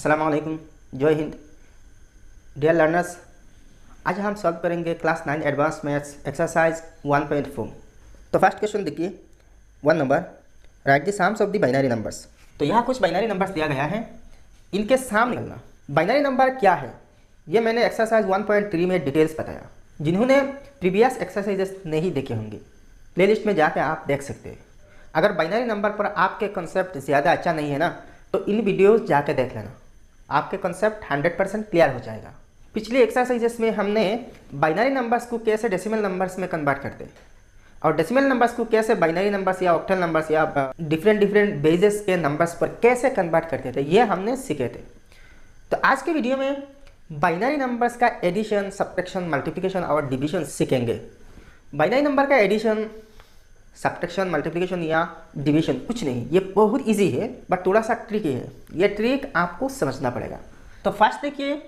अस्सलाम वालेकुम, जय हिंद। डियर लर्नर्स, आज हम सॉल्व करेंगे क्लास 9 एडवांस मैथ्स एक्सरसाइज 1.4। तो फर्स्ट क्वेश्चन देखिए, 1 number, right the sums of the binary numbers. तो यहाँ कुछ बाइनरी नंबर्स दिया गया है, इनके साम निकलना। बाइनरी नंबर क्या है ये मैंने एक्सरसाइज 1.3 में डिटेल्स बताया। जिन्होंने प्रीवियस एक्सरसाइजेस नहीं देखे होंगे प्लेलिस्ट में जाकर आप देख सकते हैं। अगर बाइनरी नंबर पर आपके कॉन्सेप्ट ज़्यादा अच्छा नहीं है ना, तो इन वीडियोस जाके देख लेना, आपके कॉन्सेप्ट 100% क्लियर हो जाएगा। पिछली एक्सरसाइजेस में हमने बाइनरी नंबर्स को कैसे डेसिमल नंबर्स में कन्वर्ट करते हैं और डेसिमल नंबर्स को कैसे बाइनरी नंबर्स या ऑक्टल नंबर्स या डिफरेंट बेजेस के नंबर्स पर कैसे कन्वर्ट करते थे, ये हमने सीखे थे। तो आज के वीडियो में बाइनरी नंबर्स का एडिशन, सब्ट्रैक्शन, मल्टीप्लिकेशन और डिवीजन सीखेंगे। बाइनरी नंबर का एडिशन, सब्ट्रैक्शन, मल्टीप्लिकेशन या डिवीजन कुछ नहीं, ये बहुत इजी है बट थोड़ा सा ट्रिकी है। ये ट्रिक आपको समझना पड़ेगा। तो फर्स्ट देखिए,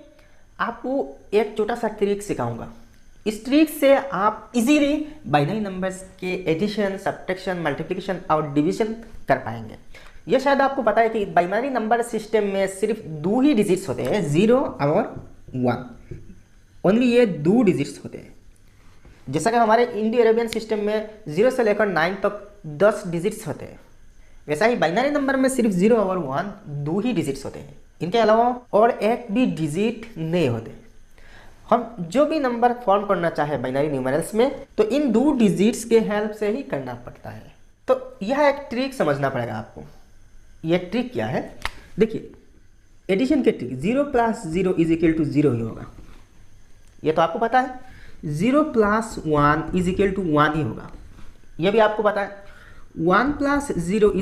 आपको एक छोटा सा ट्रिक सिखाऊंगा। इस ट्रिक से आप इजीली बाइनरी नंबर्स के एडिशन, सब्ट्रैक्शन, मल्टीप्लिकेशन और डिवीजन कर पाएंगे। ये शायद आपको पता है कि बाइनरी नंबर सिस्टम में सिर्फ 2 ही डिजिट्स होते हैं, 0 और 1। ओनली ये 2 डिजिट्स होते हैं। जैसा कि हमारे इंडो अरेबियन सिस्टम में 0 से लेकर 9 तक 10 डिजिट्स होते हैं, वैसा ही बाइनरी नंबर में सिर्फ 0 और 1 2 ही डिजिट्स होते हैं। इनके अलावा और एक भी डिजिट नहीं होते। हम जो भी नंबर फॉर्म करना चाहे बाइनरी न्यूमेरल्स में, तो इन 2 डिजिट्स के हेल्प से ही करना पड़ता है। तो यह एक ट्रिक समझना पड़ेगा आपको। यह ट्रिक क्या है देखिए, एडिशन के ट्रिक 0 + 0 = 0 ही होगा, ये तो आपको पता है। 0 + 1 = 1 ही होगा, यह भी आपको पता है। 1 + 0 =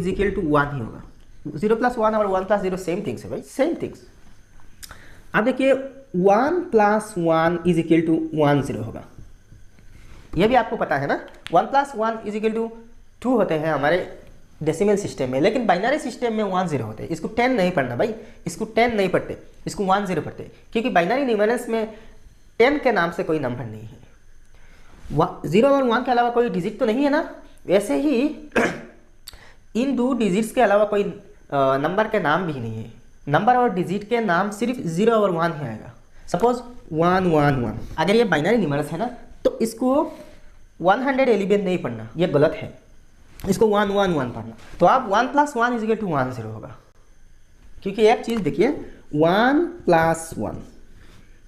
1 ही होगा। 0 + 1 और 1 + 0 सेम थिंग्स है भाई, सेम थिंग्स। अब देखिए 1 + 1 = 1 0 होगा, यह भी आपको पता है ना। 1 + 1 = 2 होते हैं हमारे डेसिमल सिस्टम में, लेकिन बाइनरी सिस्टम में 1 0 होते हैं। इसको 10 नहीं पढ़ना भाई, इसको 10 नहीं पढ़ते, इसको 1 0 पढ़ते, क्योंकि बाइनरी न्यूमेरल्स में 10 के नाम से कोई नंबर नहीं है। 0 और 1 के अलावा कोई डिजिट तो नहीं है ना। वैसे ही इन 2 डिजिट्स के अलावा कोई नंबर के नाम भी नहीं है। नंबर और डिजिट के नाम सिर्फ 0 और 1 ही आएगा। सपोज 1 1 1, अगर ये बाइनरी न्यूमेरल्स है ना, तो इसको 111 नहीं पढ़ना, ये गलत है। इसको 1 1 1 पढ़ना। तो आप 1 + 1 = 1 0 होगा, क्योंकि एक चीज़ देखिए, 1 + 1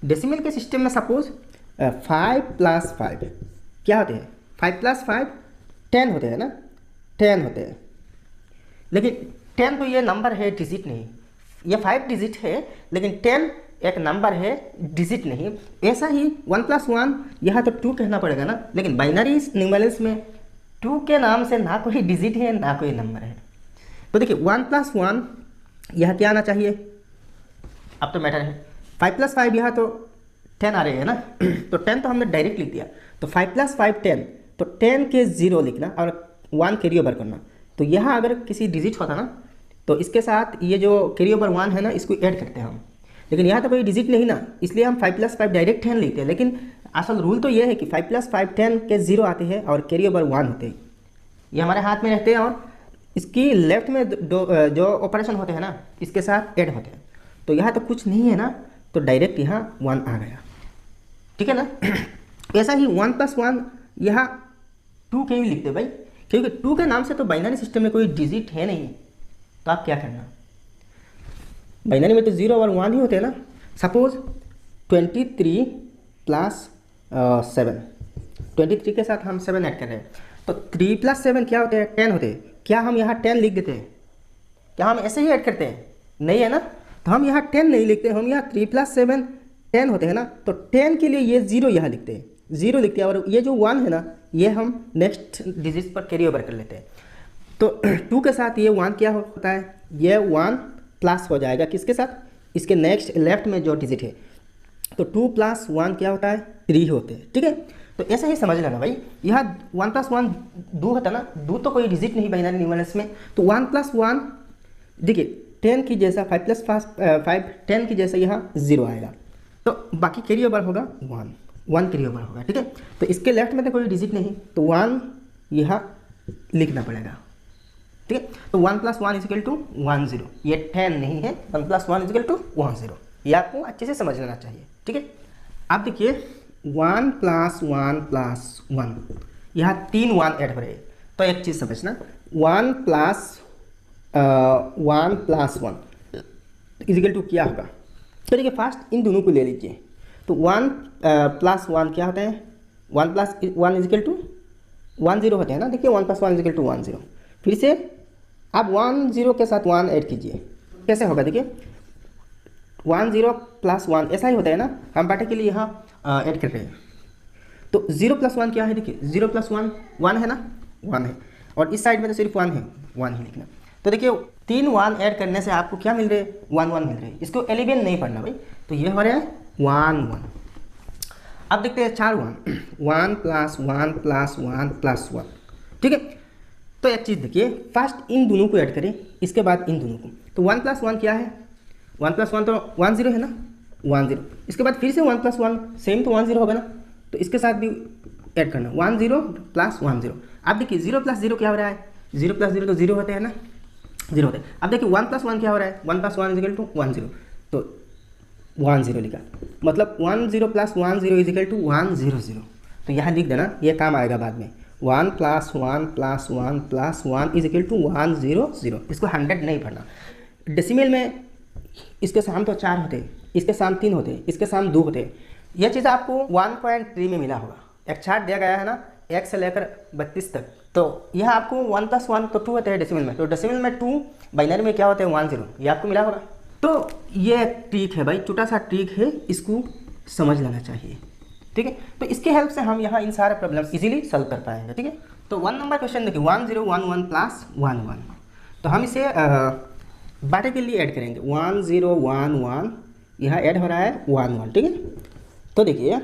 डेसिमल के सिस्टम में सपोज 5 + 5 क्या होते हैं? 5 + 5 10 होते हैं ना, 10 होते हैं। लेकिन 10 तो ये नंबर है, डिजिट नहीं। ये 5 डिजिट है, लेकिन 10 एक नंबर है, डिजिट नहीं। ऐसा ही 1 + 1 यहाँ तो 2 कहना पड़ेगा ना, लेकिन बाइनरी न्यूमेरल्स में 2 के नाम से ना कोई डिजिट है ना कोई नंबर है। तो देखिए 1 + 1 यह क्या आना चाहिए, अब तो मैटर है। 5 + 5 यहाँ तो 10 आ रहे हैं ना, तो 10 तो हमने डायरेक्ट लिख दिया। तो 5 + 5 10, तो 10 के 0 लिखना और 1 कैरी ओवर करना। तो यहाँ अगर किसी डिजिट होता ना, तो इसके साथ ये जो कैरी ओवर 1 है ना, इसको ऐड करते हैं हम। लेकिन यहाँ तो कोई डिजिट नहीं ना, इसलिए हम 5 + 5 डायरेक्ट 10 लिखते हैं। लेकिन असल रूल तो ये है कि 5 + 5 10 के 0 आते हैं और कैरी ओवर 1 होते हैं। ये हमारे हाथ में रहते हैं और इसकी लेफ्ट में जो ऑपरेशन होते हैं ना, इसके साथ ऐड होते हैं। तो यहाँ तो कुछ नहीं है ना, तो डायरेक्ट यहाँ 1 आ गया, ठीक है ना। ऐसा ही 1 + 1 यहाँ 2 के ही लिखते भाई, क्योंकि 2 के नाम से तो बाइनरी सिस्टम में कोई डिजिट है नहीं। तो आप क्या करना, बाइनरी में तो 0 और 1 ही होते हैं ना। सपोज 23 + 7, 23 के साथ हम 7 ऐड कर रहे हैं, तो 3 + 7 क्या होते हैं? 10 होते हैं। क्या हम यहाँ 10 लिख देते हैं? क्या हम ऐसे ही ऐड करते हैं? नहीं है ना। तो हम यहाँ 10 नहीं लिखते, हम यहाँ 3 + 7 10 होते हैं ना। तो 10 के लिए ये 0 यहाँ लिखते हैं, 0 लिखते हैं, और ये जो 1 है ना, ये हम नेक्स्ट डिजिट पर कैरी ओवर कर लेते हैं। तो 2 के साथ ये 1 क्या होता है? ये 1 प्लस हो जाएगा किसके साथ? इसके नेक्स्ट लेफ्ट में जो डिजिट है। तो 2 + 1 क्या होता है? 3 होते हैं, ठीक है। तो ऐसा ही समझ लेना भाई, यहाँ 1 + 1 2 होता ना, 2 तो कोई डिजिट नहीं बाइनरी न्यूमेरल्स में। तो 1 + 1 देखिए 10 की जैसा, 5 + 5 10 की जैसा यहाँ 0 आएगा। तो बाकी कैरी ओवर होगा 1 कैरी ओवर होगा, ठीक है। तो इसके लेफ्ट में तो कोई डिजिट नहीं, तो 1 यहाँ लिखना पड़ेगा। ठीक है। तो 1 + 1 इजिकल टू 1 0, ये 10 नहीं है, 1 + 1 इजिकल टू 1 0, ये आपको अच्छे से समझ लेना चाहिए। ठीक है, आप देखिए 1 + 1 + 1, यहाँ 3 1 ऐड हो रहे हैं। तो एक चीज़ समझना, 1 + 1 इजिकल टू क्या होगा। तो देखिए फर्स्ट इन दोनों को ले लीजिए। तो 1 + 1 क्या होता है, 1 + 1 इजिकल टू 1 0 होते हैं ना। देखिए 1 + 1 इजिकल टू 1 0। फिर से आप 1 0 के साथ 1 ऐड कीजिए, कैसे होगा। देखिए 1 0 + 1 ऐसा ही होता है ना, हम पार्ट के लिए यहाँ ऐड कर रहे हैं। तो 0 + 1 क्या है, देखिए 0 + 1 1 है ना, 1 है, और इस साइड में तो सिर्फ 1 है, 1 ही लिखना। तो देखिए 3 1 ऐड करने से आपको क्या मिल रहे हैं, 1 1 मिल रहे हैं। इसको 11 नहीं पढ़ना भाई, तो ये हो रहा है 1 1। अब देखते हैं 4 1, 1 + 1 + 1 + 1। ठीक है, तो एक चीज़ देखिए, फर्स्ट इन दोनों को ऐड करें, इसके बाद इन दोनों को। तो 1 + 1 क्या है, 1 + 1 तो 1 0 है ना, 1 0। इसके बाद फिर से 1 + 1 सेम तो 1 0 होगा ना, तो इसके साथ भी ऐड करना 1 0 + 1 0। अब देखिए 0 + 0 क्या हो रहा है, 0 + 0 तो 0 होते हैं ना, 0 होते हैं। अब देखिए 1 + 1 क्या हो रहा है, 1 + 1 इजिकल टू 1 0, तो 1 0 लिखा, मतलब 1 0 + 1 0 इजिकल टू 1 0 0। तो यहाँ लिख देना, ये काम आएगा बाद में। 1 + 1 + 1 + 1 इजिकल टू 1 0 0। इसको 100 नहीं पढ़ना। डेसिमल में इसके साम तो 4 होते हैं, इसके साम 3 होते हैं, इसके साम 2 होते हैं। यह चीज़ आपको 1.3 में मिला होगा। एक चार्ट दिया गया है ना, 1 से लेकर 32 तक। तो यह आपको 1 + 1 तो 2 होते हैं डेसिमल में, तो डेसिमल में 2, बाइनरी में क्या होते हैं 1 0, ये आपको मिला होगा। तो ये एक ट्रिक है भाई, छोटा सा ट्रिक है, इसको समझ लेना चाहिए। ठीक है, तो इसके हेल्प से हम यहाँ इन सारे प्रॉब्लम्स इजीली सॉल्व कर पाएंगे। ठीक है, तो 1 नंबर क्वेश्चन देखिए 1 0 1 1 + 1 1। तो हम इसे बाटे के लिए ऐड करेंगे 1 0 1 1, यहाँ ऐड हो रहा है 1 1। ठीक है, तो देखिए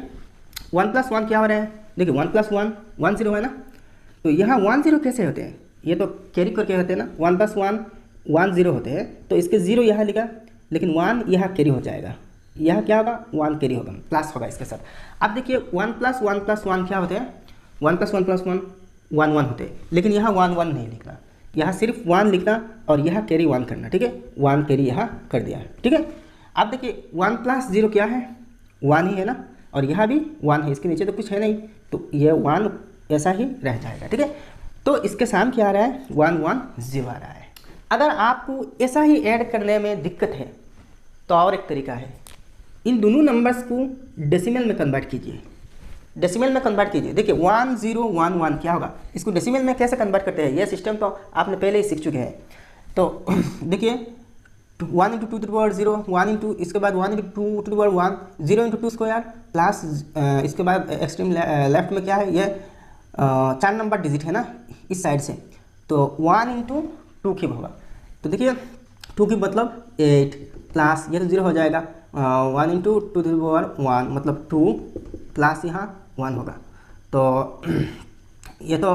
1 + 1 क्या हो रहा है, देखिए 1 + 1 1 0 है ना, तो यहाँ 1 0 कैसे होते हैं, ये तो कैरी करके होते हैं ना, 1 + 1 1 0 होते हैं, तो इसके 0 यहाँ लिखा, लेकिन 1 यहाँ कैरी हो जाएगा, यह क्या होगा 1 कैरी होगा, प्लस होगा इसके साथ। अब देखिए 1 + 1 + 1 क्या होते हैं, 1 + 1 + 1 1 1 होते हैं, लेकिन यहाँ 1 1 नहीं लिखना, यहाँ सिर्फ 1 लिखना और यहाँ कैरी 1 करना। ठीक है, 1 कैरी यहाँ कर दिया है। ठीक है, अब देखिए 1 + 0 क्या है, 1 ही है ना, और यहाँ भी 1 है, इसके नीचे तो कुछ है नहीं, तो ये 1 ऐसा ही रह जाएगा। ठीक है, तो इसके साथ क्या आ रहा है 1 1 0 आ रहा है। अगर आपको ऐसा ही ऐड करने में दिक्कत है तो और एक तरीका है, इन दोनों नंबर्स को डेसिमल में कन्वर्ट कीजिए, डेसिमल में कन्वर्ट कीजिए। देखिए 1 0 1 1 क्या होगा, इसको डेसिमल में कैसे कन्वर्ट करते हैं, यह सिस्टम तो आपने पहले ही सीख चुके हैं। तो देखिए 1 × 2 0, 1 × इसके बाद 1 × 2 1, 0 × 2 स्क्वायर प्लस इसके बाद एक्सट्रीम लेफ्ट में क्या है, ये 4 नंबर डिजिट है ना इस साइड से, तो 1 × 2 क्यूब होगा। तो देखिए 2 क्यूब मतलब 8 प्लस ये तो 0 हो जाएगा, 1 × 2 1 मतलब 2 प्लस यहाँ 1 होगा। तो ये तो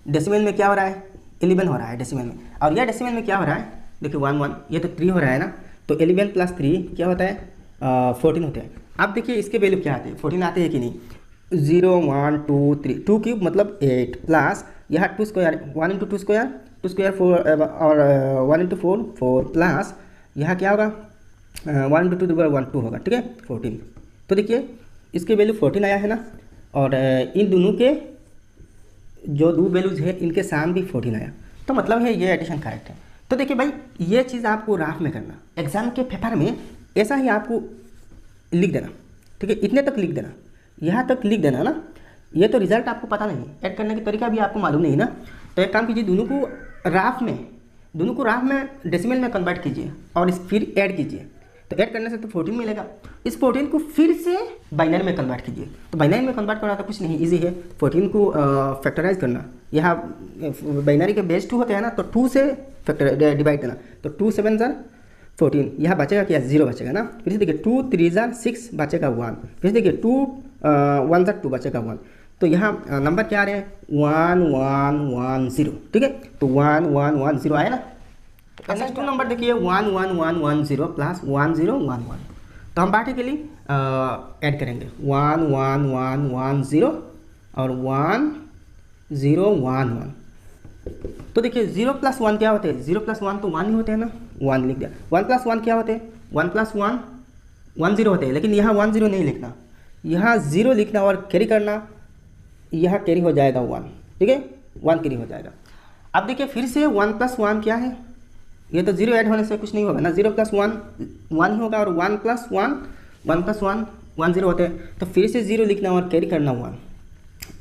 डेसिमल में क्या हो रहा है 11 हो रहा है डेसिमल में, और यह डेसिमल में क्या हो रहा है देखिए 1 1, ये तो 3 हो रहा है ना, तो 11 + 3 क्या होता है 14 होते हैं। अब देखिए इसके वैल्यू क्या आते हैं, 14 आते हैं कि नहीं, 0 1 2 3, 2 क्यूब मतलब 8 प्लस यहाँ 2 स्क्वायर, 1 × 2 स्क्वायर 2 स्क्वायर 4 और 1 × 4 4 प्लस यहाँ क्या होगा 1 × 2 1 2 होगा। ठीक है 14। तो देखिए इसके वैल्यू 14 आया है ना, और इन दोनों के जो दो वैल्यूज है इनके साम भी 14 आया, तो मतलब है ये एडिशन करेक्ट है। तो देखिए भाई ये चीज़ आपको राफ में करना, एग्जाम के पेपर में ऐसा ही आपको लिख देना। ठीक है, इतने तक लिख देना, यहाँ तक लिख देना ना, ये तो रिजल्ट आपको पता नहीं, ऐड करने का तरीका भी आपको मालूम नहीं ना। तो एक काम कीजिए, दोनों को राफ में डेसिमल में कन्वर्ट कीजिए और फिर ऐड कीजिए। तो ऐड करने से तो 14 मिलेगा, इस 14 को फिर से बाइनरी में कन्वर्ट कीजिए। तो बाइनरी में कन्वर्ट करना तो कुछ नहीं, इजी है, 14 को फैक्टराइज करना। यहाँ बाइनरी के बेस 2 होते हैं ना, तो 2 से फैक्टर डिवाइड देना, तो 2 7 ज़र 14, यहाँ बचेगा क्या 0 बचेगा ना। फिर से देखिए 2 3 ज़र 6 बचेगा 1, फिर से देखिए 2 1 ज़र 2 बचेगा 1। तो यहाँ नंबर क्या आ रहे हैं 1 1 1 0। ठीक है, तो 1 1 1 0 आया ना। नेक्स्ट 2 नंबर देखिए 1 1 1 1 0 प्लस 1 0 1 1। तो हम बाटे के लिए ऐड करेंगे 1 1 1 1 0 और 1 0 1 1। तो देखिए 0 + 1 क्या होते हैं, 0 + 1 तो 1 ही होते हैं ना, 1 लिख दिया। 1 + 1 क्या होते हैं, 1 + 1 1 0 होते हैं, लेकिन यहाँ 1 0 नहीं लिखना, यहाँ 0 लिखना और कैरी करना, यहाँ कैरी हो जाएगा 1, ठीक है, 1 कैरी हो जाएगा। अब देखिए फिर से 1 + 1 क्या है, ये तो 0 ऐड होने से कुछ नहीं होगा ना, 0 + 1 1 ही होगा, और 1 + 1 1 + 1 1 0 होते हैं, तो फिर से 0 लिखना और कैरी करना 1।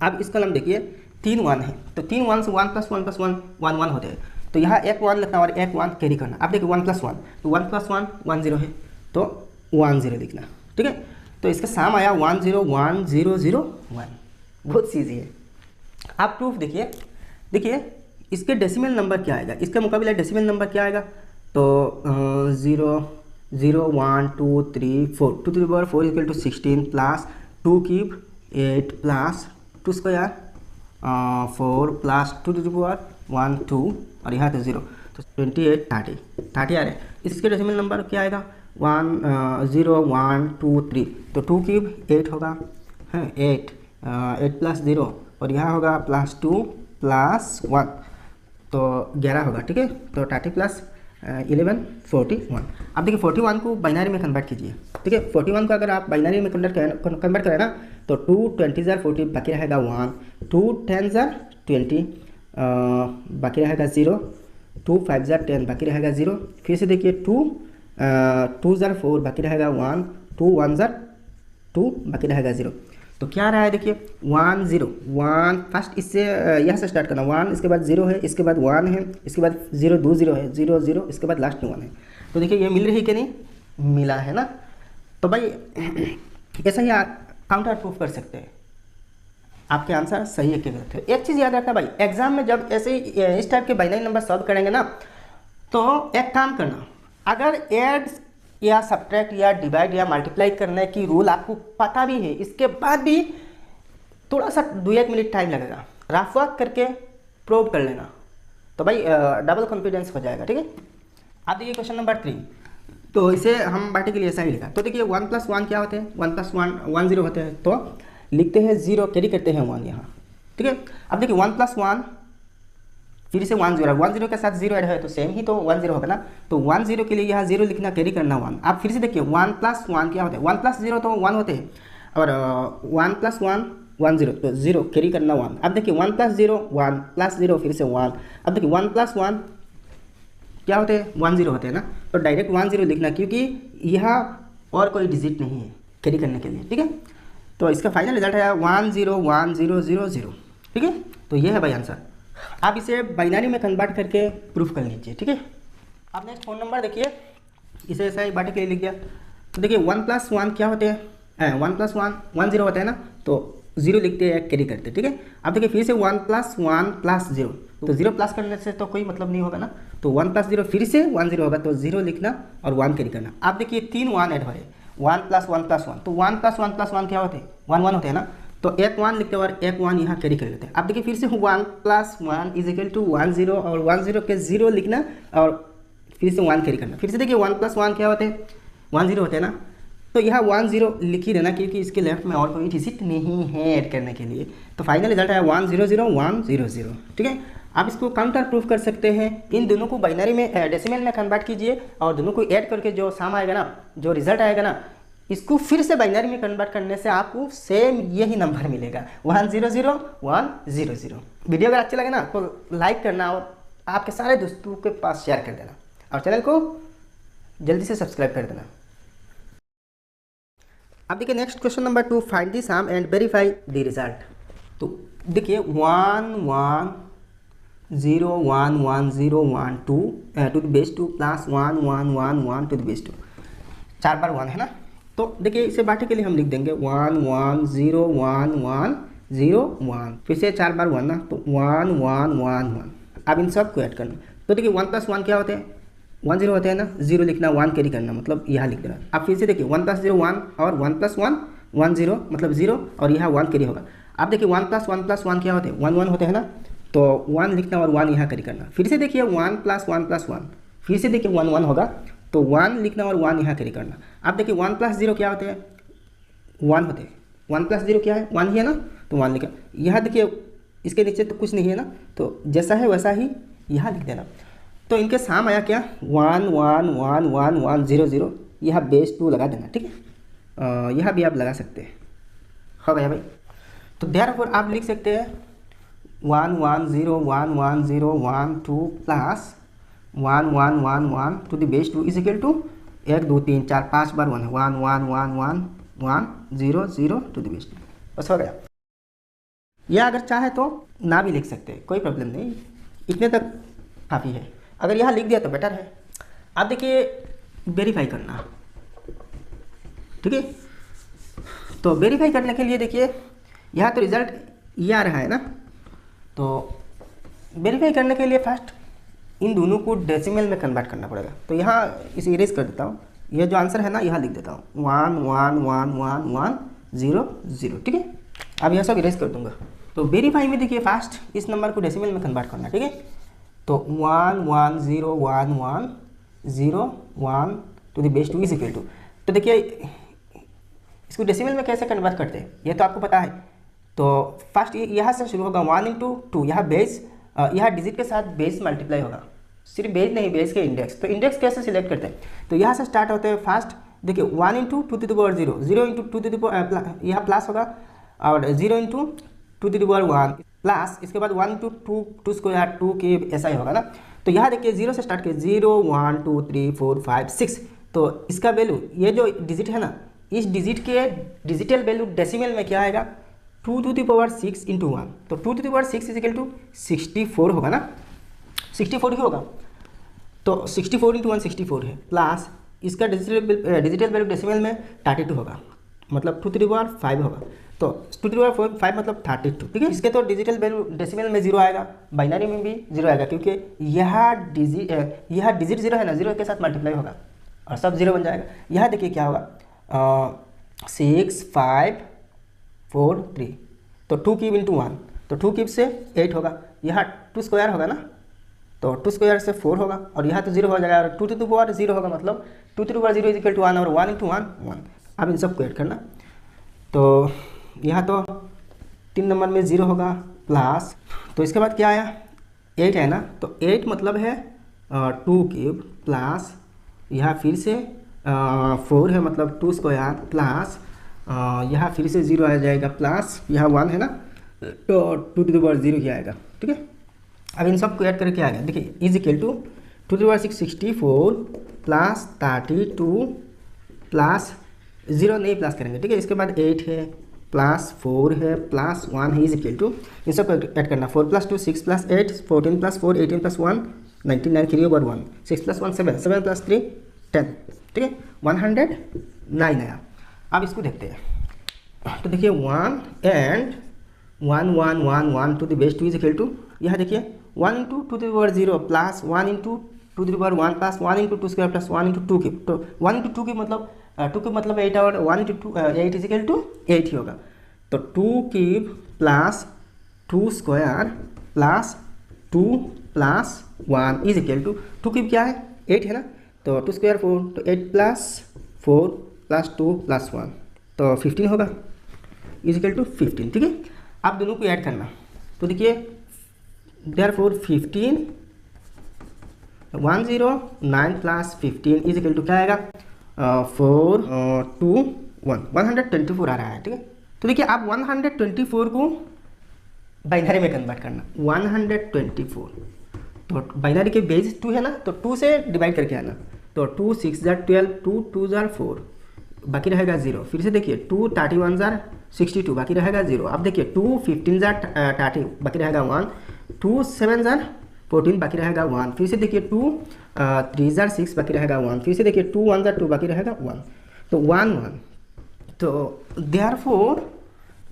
अब इस कॉलम देखिए 3 1 है, तो 3 1 से 1 + 1 + 1 1 1 होते हैं, तो यहाँ एक 1 लिखना और एक 1 कैरी करना। अब देखिए 1 + 1 तो 1 + 1 1 0 है, तो 1 0 लिखना, ठीक है। तो इसका साम आया 1 0 1 0 0 1, बहुत ईजी है। आप प्रूफ देखिए, देखिए इसके डेसिमल नंबर क्या आएगा, इसका मुकाबला डेसिमल नंबर क्या आएगा, तो 0 0 1 2 3 4 2 to the power 4 = 16 plus 2 cube 8 plus 2 square 4 plus 2 to the power 1 2 और यहाँ तो 0, तो 28 30 30 आ रहे। इसके डेसिमल नंबर क्या आएगा, 1 0 1 2 3, तो 2 क्यूब 8 होगा, है 8 8 + 0 और यहाँ होगा +2 + 1 तो 11 होगा, ठीक है। तो 30 + 11 41। अब देखिए 41 को बाइनरी में कन्वर्ट कीजिए, ठीक है। 41 को अगर आप बाइनरी में कन्वर्ट करें ना, तो 2 20 40 बाकी रहेगा 1, 2 10 20 बाकी रहेगा 0, 2 5 10 बाकी रहेगा 0, फिर से देखिए 2 2 4 बाकी रहेगा 1, 2 1 2 बाकी रहेगा 0। तो क्या रहा है देखिए 1 0 1, फर्स्ट इससे यहाँ से स्टार्ट करना, 1 इसके बाद 0 है, इसके बाद 1 है, इसके बाद 0 2 0 है, 0 0 इसके बाद लास्ट में 1 है। तो देखिए ये मिल रही कि नहीं, मिला है ना। तो भाई ऐसा ही काउंटर प्रूफ कर सकते हैं, आपके आंसर सही है कि गलत है। एक चीज़ याद रखना भाई, एग्जाम में जब ऐसे इस टाइप के बाइनरी नंबर सॉल्व करेंगे ना, तो एक काम करना, अगर ऐड या सब्ट्रैक्ट या डिवाइड या मल्टीप्लाई करने की रूल आपको पता भी है, इसके बाद भी थोड़ा सा 2-1 मिनट टाइम लगेगा, रफ वर्क करके प्रूव कर लेना, तो भाई डबल कॉन्फिडेंस हो जाएगा, ठीक है। अब देखिए क्वेश्चन नंबर 3, तो इसे हम बाटी के लिए ऐसा ही लिखा। तो देखिए 1 + 1 क्या होते हैं, 1 + 1 1 0 होते हैं, तो लिखते हैं 0 कैरी करते हैं 1 यहाँ, ठीक है। अब देखिए 1 + 1 फिर से 1 0, 1 0 के साथ 0 ऐड है तो सेम ही तो 1 0 होगा ना, तो 1 0 के लिए यहाँ 0 लिखना, कैरी करना 1। आप फिर से देखिए 1 + 1 क्या होता है, 1 + 0 तो 1 होते हैं, और 1 + 1 1 0, तो 0 कैरी करना 1। अब देखिए 1 + 0 1 + 0 फिर से 1। अब देखिए 1 + 1 क्या होते हैं, 1 0 होते हैं ना, तो डायरेक्ट 1 0 लिखना, क्योंकि यहाँ और कोई डिजिट नहीं है कैरी करने के लिए, ठीक है। तो इसका फाइनल रिजल्ट है 1 0 1 0 0 0, ठीक है। तो ये है भाई आंसर। आप इसे बाइनरी में कन्वर्ट करके प्रूफ कर लीजिए, ठीक है। आप नेक्स्ट फोन नंबर देखिए, इसे ऐसा ही बाटी के लिए लिख दिया। तो देखिए 1 + 1 क्या होते हैं, 1 + 1 1 0 होता है ना, तो 0 लिखते हैं कैरी करते, ठीक है। अब देखिए फिर से 1 + 1 + 0, तो 0 प्लस करने से तो कोई मतलब नहीं होगा ना, तो 1 + 0 फिर से 1 0 होगा, तो 0 लिखना और 1 कैरी करना। आप देखिए 3 1 ऐड हो रहे, 1 + 1 + 1, तो 1 + 1 + 1 क्या होते हैं, 1 1 होते हैं ना, तो एक 1 लिखते हैं और एक 1 यहाँ कैरी कर लेते हैं। अब देखिए फिर से 1 + 1 = 1 0 और 1 0 के 0 लिखना और फिर से 1 कैरी करना। फिर से देखिए 1 + 1 क्या होते हैं, 1 0 होते हैं ना, तो यहाँ 1 0 लिख ही देना, क्योंकि इसके लेफ्ट में और कोई डिजिट नहीं है ऐड करने के लिए। तो फाइनल रिजल्ट है 1 0 0 1 0 0, ठीक है। आप इसको काउंटर प्रूफ कर सकते हैं, इन दोनों को बाइनरी में डेसिमल में कन्वर्ट कीजिए और दोनों को ऐड करके जो साम आएगा ना, जो रिजल्ट आएगा ना, इसको फिर से बाइनरी में कन्वर्ट करने से आपको सेम यही नंबर मिलेगा, 1 0 0 1 0 0। वीडियो अगर अच्छी लगे ना तो लाइक करना और आपके सारे दोस्तों के पास शेयर कर देना और चैनल को जल्दी से सब्सक्राइब कर देना। अब देखिए next question number 2, find the sum and verify the result. तो देखिए 1 1 0 1 1 0 1 2 to the base 2 plus 1 1 1 1 to the base 2, 4 बार 1 है ना। तो देखिए इसे बाटी के लिए हम लिख देंगे 1 1 0 1 1 0 1, फिर से 4 बार 1 ना, तो 1 1 1 1। अब इन सब को ऐड करना। तो देखिए 1 + 1 क्या होते हैं, 1 0 होते हैं ना, 0 लिखना 1 कैरी करना, मतलब यहाँ लिख देना। अब फिर से देखिए 1 + 0 1 और 1 + 1 1 0, मतलब 0 और यहाँ 1 कैरी होगा। अब देखिए 1 + 1 + 1 क्या होते हैं, 1 1 होते हैं ना, तो 1 लिखना और 1 यहाँ कैरी करना। फिर से देखिए 1 + 1 + 1, फिर से देखिए 1 1 होगा, तो 1 लिखना और 1 यहाँ कैरी करना। अब देखिए 1 + 0 क्या होते हैं, 1 होते हैं। 1 + 0 क्या है, 1 ही है ना, तो 1 लिखा। यहाँ देखिए इसके नीचे तो कुछ नहीं है ना, तो जैसा है वैसा ही यहाँ लिख देना। तो इनके साम आया क्या 1 1 1 1 1 0 0, यहाँ बेस 2 लगा देना, ठीक है। यहाँ भी आप लगा सकते हैं, हो गया भाई। तो देयरफॉर आप लिख सकते हैं 1 1 0 1 1 0 1 2 plus 1 1 1 1 to the base 2 is equal to 1 2 3 4 5 बार 1 1 1 1 1 1 0 0 टू द बेस 2, बस हो गया। या अगर चाहे तो ना भी लिख सकते हैं, कोई प्रॉब्लम नहीं, इतने तक काफ़ी है। अगर यहाँ लिख दिया तो बेटर है। आप देखिए वेरीफाई करना, ठीक है। तो वेरीफाई करने के लिए देखिए यहाँ तो रिज़ल्ट ये आ रहा है ना, तो वेरीफाई करने के लिए फर्स्ट इन दोनों को डेसिमल में कन्वर्ट करना पड़ेगा। तो यहाँ इसे इरेज कर देता हूँ, ये जो आंसर है ना यहाँ लिख देता हूँ 1 1 1 1 1 0 0, ठीक है। अब यह सब इरेज कर दूंगा। तो वेरीफाई में देखिए फर्स्ट इस नंबर को डेसिमल में कन्वर्ट करना, ठीक है। तो 1 1 0 1 1 0 1 to the base 2 is equal to, तो देखिए इसको डेसिमल में कैसे कन्वर्ट करते हैं ये तो आपको पता है। तो फर्स्ट यहाँ से शुरू होगा 1 इंटू 2, यहाँ बेस यहाँ डिजिट के साथ बेस मल्टीप्लाई होगा, सिर्फ बेस नहीं बेस के इंडेक्स। तो इंडेक्स कैसे सिलेक्ट करते हैं, तो यहाँ से स्टार्ट होते हैं। फर्स्ट देखिए 1 into 2 to the power 0, 0 into 2 to the power यहाँ प्लस होगा, और 0 into 2 to the power 1 plus, इसके बाद 1 इंटू 2 स्क्वायर 2 के ऐसा ही होगा ना। तो यहाँ देखिए 0 से स्टार्ट किए 0 1 2 3 4 5 6, तो इसका वैल्यू ये जो डिजिट है ना, इस डिजिट के डिजिटल वैल्यू डेसिमल में क्या आएगा 2 टू द पावर 6 इंटू 1, तो 2 to the power 6 is equal to 64 होगा ना, 64 ही होगा। तो 64 इंटू 1 64 है, प्लस इसका डिजिटल वैल्यू डेसिमल में 32 होगा, मतलब 2 टू द पावर 5 होगा। तो 2 टू द पावर 5 मतलब 32, ठीक है। इसके तो डिजिटल वैल्यू डेसिमल में 0 आएगा, बाइनरी में भी 0 आएगा, क्योंकि यह डिजिट 0 है ना, 0 के साथ मल्टीप्लाई होगा और सब 0 बन जाएगा। यहाँ देखिए क्या होगा 6 5 4 3, तो 2 क्यूब इंटू 1, तो 2 क्यूब से 8 होगा, यहाँ 2 स्क्वायर होगा ना, तो 2 स्क्वायर से 4 होगा, और यहाँ तो 0 हो जाएगा, और 2 टू द पावर 0 होगा, मतलब 2 to the power 0 is equal to 1, और 1 इंटू 1 1। अब इन सब को ऐड करना, तो यहाँ तो 3 नंबर में 0 होगा, प्लस तो इसके बाद क्या आया 8 है ना, तो 8 मतलब है 2 क्यूब, प्लस यहाँ फिर से 4 है मतलब 2 स्क्वायर, प्लस यहाँ फिर से 0 आ जाएगा, प्लस यहाँ 1 है ना, तो 2 टू द पावर 0 ही आएगा, ठीक है। अब इन सब को ऐड करके आ गया, देखिए is equal to 2 to the power 6 64 plus 32 plus 0 नहीं प्लस करेंगे, ठीक है। इसके बाद 8 है, प्लस 4 है, प्लस 1 है, इज इक्वल टू इन सब को ऐड करना, 4 plus 2 6 plus 8 14 plus 4 18 plus 1 99 3 over 1 6 plus 1 7 7 plus 3 10, ठीक है, 109 आया। अब इसको देखते हैं, तो देखिए 1 and 1 1 1 1 to the base 2 is equal to, यहाँ देखिए 1 into 2 to the power 0 plus 1 into 2 to the power 1 plus 1 into 2 square plus 1 into 2 cube, तो 1 इंटू 2 क्यूब मतलब 2 क्यूब मतलब 8, और 1 इंटू 8 इज इक्वल टू 8 ही होगा। तो 2 cube plus 2 square plus 2 plus 1 is equal to 2 cube क्या है 8 है ना, तो 2 स्क्वायर 4, तो 8 प्लस 4 प्लस 2 प्लस 1, तो 15 होगा, इज इक्वल टू 15, ठीक है। आप दोनों को ऐड करना, तो देखिए therefore 15 109 plus 15 is equal to क्या आएगा 4 2 1 124 आ रहा है, ठीक है। तो देखिए आप 124 को बाइनरी में कन्वर्ट करना, 124, तो बाइनरी के बेस 2 है ना, तो 2 से डिवाइड करके आना, तो 2 6 जार 12 2 2 जार 4, बाकी रहेगा 0। फिर से देखिए 2 31 जार 62, बाकी रहेगा 0। अब देखिए 2 15 जार 30, बाकी रहेगा 1, 2 7 जार 14, बाकी रहेगा 1। फिर से देखिए 2 3 जार 6, बाकी रहेगा 1। फिर से देखिए 2 1 जार 2, बाकी रहेगा 1, तो 1 1, तो therefore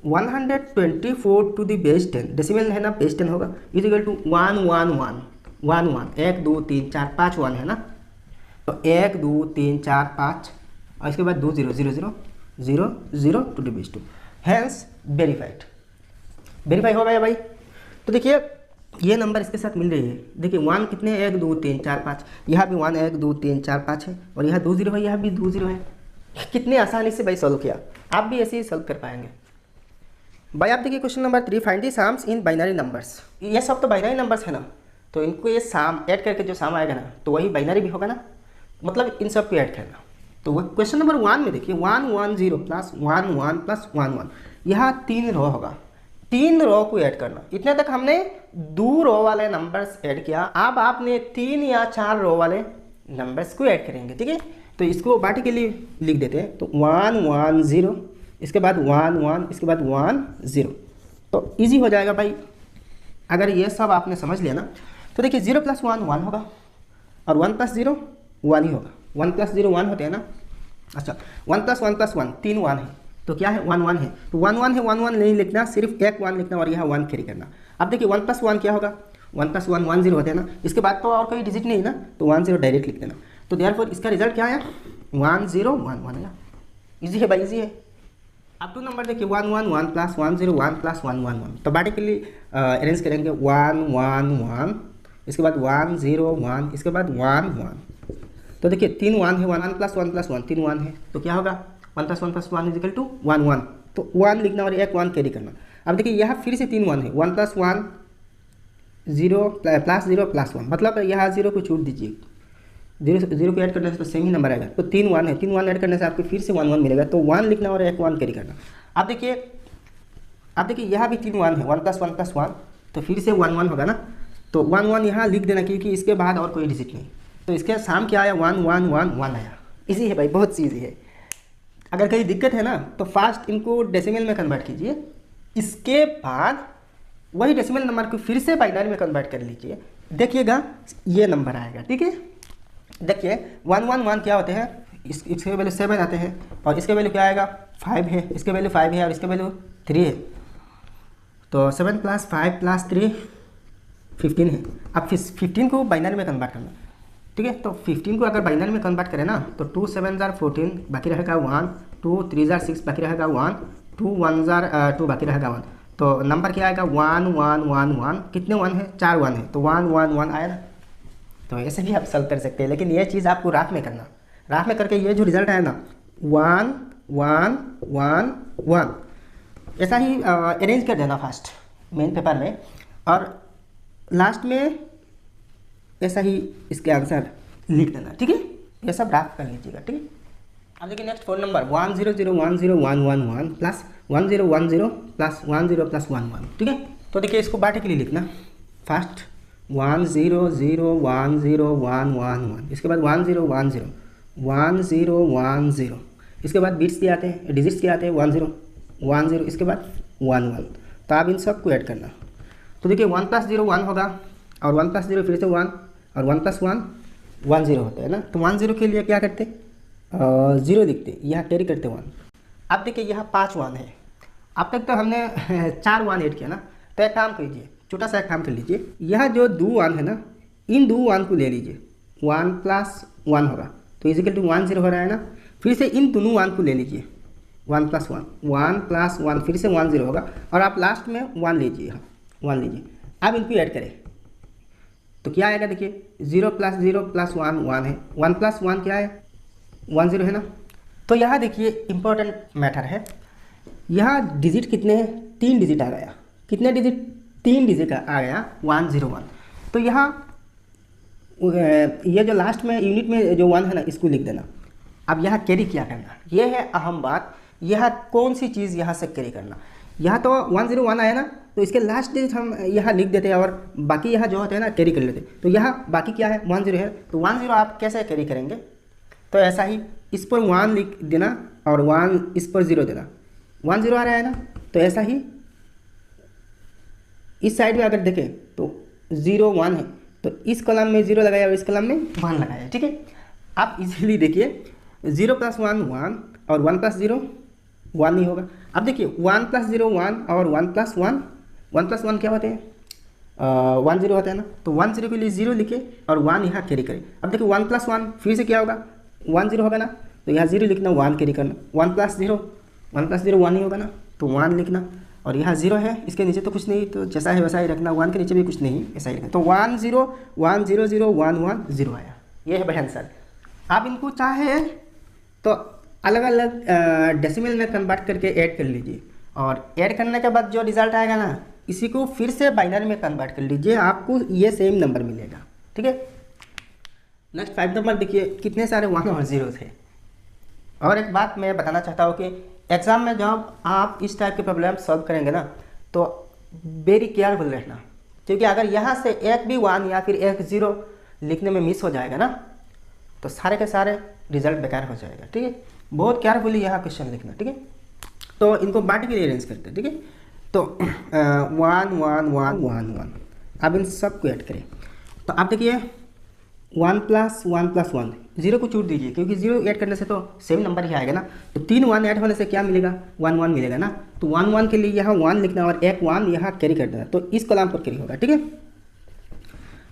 124 to the base 10, decimal है ना बेस 10 होगा, इज इक्वल टू 1 1 1 1 1 1 2 3 4 5 1 है ना, तो 1 2 3 4 5, और इसके बाद 2 0 0 0 0 0 to the base 2, hence verified. Verify हो गया भाई। तो देखिए ये नंबर इसके साथ मिल रही है, देखिए 1 कितने 1 2 3 4 5, यहाँ भी 1 1 2 3 4 5 है, और यहाँ 2 0 है, यहाँ भी 2 0 है। कितने आसानी से भाई सॉल्व किया, आप भी ऐसे ही सॉल्व कर पाएंगे। भाई आप देखिए question number 3, find the sums in binary numbers. ये सब तो बाइनरी नंबर्स है ना, तो इनको ये साम ऐड करके जो साम आएगा ना तो वही बाइनरी भी होगा ना, मतलब इन सब को ऐड करना। तो वो क्वेश्चन नंबर 1 में देखिए 1 1 0 प्लस 1 1 प्लस 1 1, यहाँ 3 रो होगा, 3 रो को ऐड करना। इतने तक हमने 2 रो वाले नंबर्स ऐड किया, अब आपने 3 या 4 रो वाले नंबर्स को ऐड करेंगे, ठीक है। तो इसको बाटी के लिए लिख देते हैं, तो 1 1 0, इसके बाद 1 1, इसके बाद 1 0, तो इजी हो जाएगा भाई। अगर ये सब आपने समझ लिया ना, तो देखिए 0 प्लस 1 1 होगा, और 1 प्लस 0 1 ही होगा। 1 प्लस 0 1 होते हैं ना। अच्छा 1 प्लस 1 प्लस 1 3 1 है, तो क्या है 1 1 है, तो 1 1 है, 1 1 नहीं लिखना, सिर्फ एक 1 लिखना और यहाँ 1 कैरी करना। अब देखिए 1 प्लस 1 क्या होगा, 1 प्लस 1 1 0 होते हैं ना, इसके बाद तो और कोई डिजिट नहीं ना, तो 1 0 डायरेक्ट लिख देना। तो देयरफॉर इसका रिजल्ट क्या आया, 1 0 1 1 आया। ईजी है भाई, ईजी है। अब 2 नंबर देखिए 1 1 1 प्लस 1 0 1 प्लस 1 1 1, तो बाटी के लिए अरेंज करेंगे 1 1 1, इसके बाद 1 0 1, इसके बाद 1 1। तो देखिए 3 1 है, 1 प्लस 1 प्लस 1 3 1 है, तो क्या होगा 1 plus 1 plus 1 is equal to 1 1, तो 1 लिखना और एक 1 कैरी करना। अब देखिए यहाँ फिर से 3 1 है, 1 प्लस 1 0 प्लस 0 प्लस 1, मतलब यहाँ 0 को छूट दीजिए, 0 को ऐड करने से तो सेम ही नंबर आएगा। तो 3 1 है, 3 1 ऐड करने से आपको फिर से 1 1 मिलेगा, तो 1 लिखना और एक 1 कैरी करना। अब देखिए यहाँ भी 3 1 है, 1 प्लस 1, तो फिर से 1 1 होगा ना, तो 1 1 यहाँ लिख देना, क्योंकि इसके बाद और कोई डिजिट नहीं। तो इसके साम क्या आया 1 1 1 1 आया। इजी है भाई, बहुत सी ईजी है। अगर कहीं दिक्कत है ना तो फास्ट इनको डेसिमल में कन्वर्ट कीजिए, इसके बाद वही डेसिमल नंबर को फिर से बाइनरी में कन्वर्ट कर लीजिए, देखिएगा ये नंबर आएगा, ठीक है। देखिए 1 1 1 क्या होते हैं, इसके वैल्यू 7 आते हैं, और इसके वैल्यू क्या आएगा 5 है, इसके वैल्यू 5 है, और इसके वैल्यू 3 है, तो 7 प्लस 5 प्लस 3 15 है। अब 15 को बाइनरी में कन्वर्ट करना, ठीक है। तो 15 को अगर बाइनरी में कन्वर्ट करें ना, तो 2 7 जार 14, बाकी रहेगा 1, 2 3 जार 6, बाकी रहेगा 1, 2 1 जार 2, बाकी रहेगा 1, तो नंबर क्या आएगा 1 1 1 1। कितने 1 है, 4 1 है, तो 1 1 1 आया ना। तो ऐसे भी आप सॉल्व कर सकते हैं, लेकिन ये चीज़ आपको रात में करना, रात में करके ये जो रिजल्ट आया ना 1 1 1 1, ऐसा ही अरेंज कर देना फास्ट मेन पेपर में, और लास्ट में ऐसा ही इसके आंसर लिख देना, ठीक है। ये सब ड्राफ्ट कर लीजिएगा, ठीक है। अब देखिए next 4 number 1 0 0 1 0 1 1 1 plus 1 0 1 0 plus 1 0 plus 1 1, ठीक है। तो देखिए इसको बाटे के लिए लिखना, फास्ट 1 0 0 1 0 1 1 1, इसके बाद 1 0 1 0 1 0 1 0, इसके बाद बिट्स क्या आते हैं, डिजिट्स क्या आते हैं 1 0 1 0, इसके बाद 1 1। तो आप इन सब को ऐड करना। तो देखिए 1 प्लस 0 1 होगा, और 1 प्लस 0 फिर से 1, और 1 प्लस 1 1 0 होता है ना। तो 1 0 के लिए क्या करते, 0 लिखते, यहाँ कैरी करते 1। अब देखिए यहाँ 5 1 है, अब तक तो हमने 4 1 ऐड किया ना, तो एक काम कीजिए, छोटा सा एक काम कर लीजिए, यहाँ जो 2 1 है ना, इन 2 1 को ले लीजिए, 1 प्लस 1 होगा, तो इजिकल टू 1 0 हो रहा है ना। फिर से इन दोनों 1 को ले लीजिए, 1 प्लस 1 1 प्लस 1, फिर से 1 0 होगा, और आप लास्ट में 1 लीजिए, यहाँ 1 लीजिए। अब इनको ऐड करें तो क्या आएगा, देखिए 0 प्लस 0 प्लस 1 1 है, 1 प्लस 1 क्या है 1 0 है ना। तो यहाँ देखिए इंपॉर्टेंट मैटर है, यहाँ डिजिट कितने हैं, 3 डिजिट आ गया। कितने डिजिट, 3 डिजिट आ गया 1 0 1। तो यहाँ ये जो लास्ट में यूनिट में जो 1 है ना, इसको लिख देना। अब यहाँ कैरी क्या करना, ये है अहम बात, यह कौन सी चीज़ यहाँ से कैरी करना। यहाँ तो 1 0 1 आया ना, तो इसके लास्ट डिजिट हम यहाँ लिख देते हैं, और बाकी यहाँ जो होते हैं ना कैरी कर लेते। तो यहाँ बाकी क्या है 1 0 है, तो 1 0 आप कैसे कैरी करेंगे, तो ऐसा ही इस पर 1 लिख देना, और 1 इस पर 0 देना, 1 0 आ रहा है ना। तो ऐसा ही इस साइड में अगर देखें तो 0 1 है, तो इस कॉलम में 0 लगाया और इस कॉलम में 1 लगाया, ठीक है। आप इजीली देखिए 0 प्लस 1 1, और 1 प्लस 0 1 नहीं होगा। अब देखिए 1 प्लस 0 1, और 1 प्लस 1 क्या होते हैं 1 0 होता है ना। तो 1 0 के लिए 0 लिखे और 1 यहाँ कैरी करें। अब देखिए 1 प्लस 1 फिर से क्या होगा 1 0 होगा ना, तो यहाँ 0 लिखना 1 कैरी करना। 1 प्लस 0 1 ही होगा ना, तो 1 लिखना, और यहाँ 0 है, इसके नीचे तो कुछ नहीं, तो जैसा है वैसा ही रखना, 1 के नीचे भी कुछ नहीं, ऐसा ही रखना। तो 1 0 1 0 0 1 1 0 आया, ये है भाई आंसर। आप इनको चाहे तो अलग अलग डेसिमल में कन्वर्ट करके ऐड कर लीजिए। और ऐड करने के बाद जो रिजल्ट आएगा ना, इसी को फिर से बाइनरी में कन्वर्ट कर लीजिए, आपको ये सेम नंबर मिलेगा। ठीक है, नेक्स्ट 5 नंबर देखिए, कितने सारे 1 और 0 थे। और एक बात मैं बताना चाहता हूँ कि एग्ज़ाम में जब आप इस टाइप के प्रॉब्लम सॉल्व करेंगे ना, तो वेरी केयरफुल रहना, क्योंकि अगर यहाँ से एक भी 1 या फिर एक 0 लिखने में मिस हो जाएगा ना, तो सारे के सारे रिजल्ट बेकार हो जाएगा। ठीक है, बहुत केयरफुली यहाँ क्वेश्चन लिखना। ठीक है, तो इनको बाटी के लिए अरेंज करते हैं। ठीक है, तो 1 1 1 1 1, अब इन सब को ऐड करें। तो आप देखिए 1 + 1 + 1, 0 को छूट दीजिए, क्योंकि 0 ऐड करने से तो सेम नंबर ही आएगा ना। तो 3 1 ऐड होने से क्या मिलेगा, 1 1 मिलेगा ना। तो 1 1 के लिए यहाँ 1 लिखना और एक 1 यहाँ कैरी कर देना, तो इस कॉलम पर कैरी होगा। ठीक है,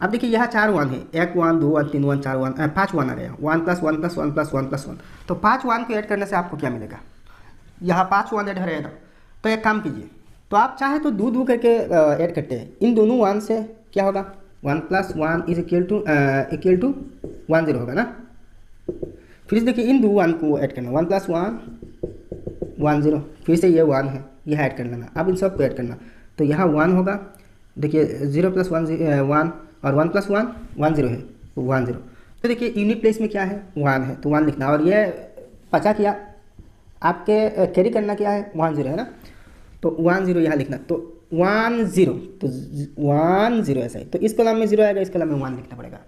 अब देखिए यहाँ 4 1 है, 1 1 2 1 3 1 4 1 5 1 आ गया, 1 + 1 + 1 + 1 + 1। तो 5 1 को ऐड करने से आपको क्या मिलेगा, यहाँ 5 1 ऐड हो रहेगा। तो एक काम कीजिए, तो आप चाहे तो दो करके ऐड करते हैं, इन दोनों 1 से क्या होगा, 1 + 1 = 1 0 होगा ना। फिर से देखिए इन दो 1 को ऐड करना, 1 + 1 1 0, फिर से ये 1 है, यह ऐड कर लेना। अब इन सब को ऐड करना, तो यहाँ 1 होगा, देखिए 0 + 1 1 और 1 + 1 1 0 है, तो 1 0। तो देखिए यूनिट प्लेस में क्या है, 1 है, तो 1 लिखना। और ये पचा किया, आपके कैरी करना क्या है, 1 0 है ना, तो 1 0 यहाँ लिखना। तो 1 0, तो 1 0 ऐसा ही, तो इस कॉलम में 0 आएगा, इस कॉलम में 1 लिखना पड़ेगा।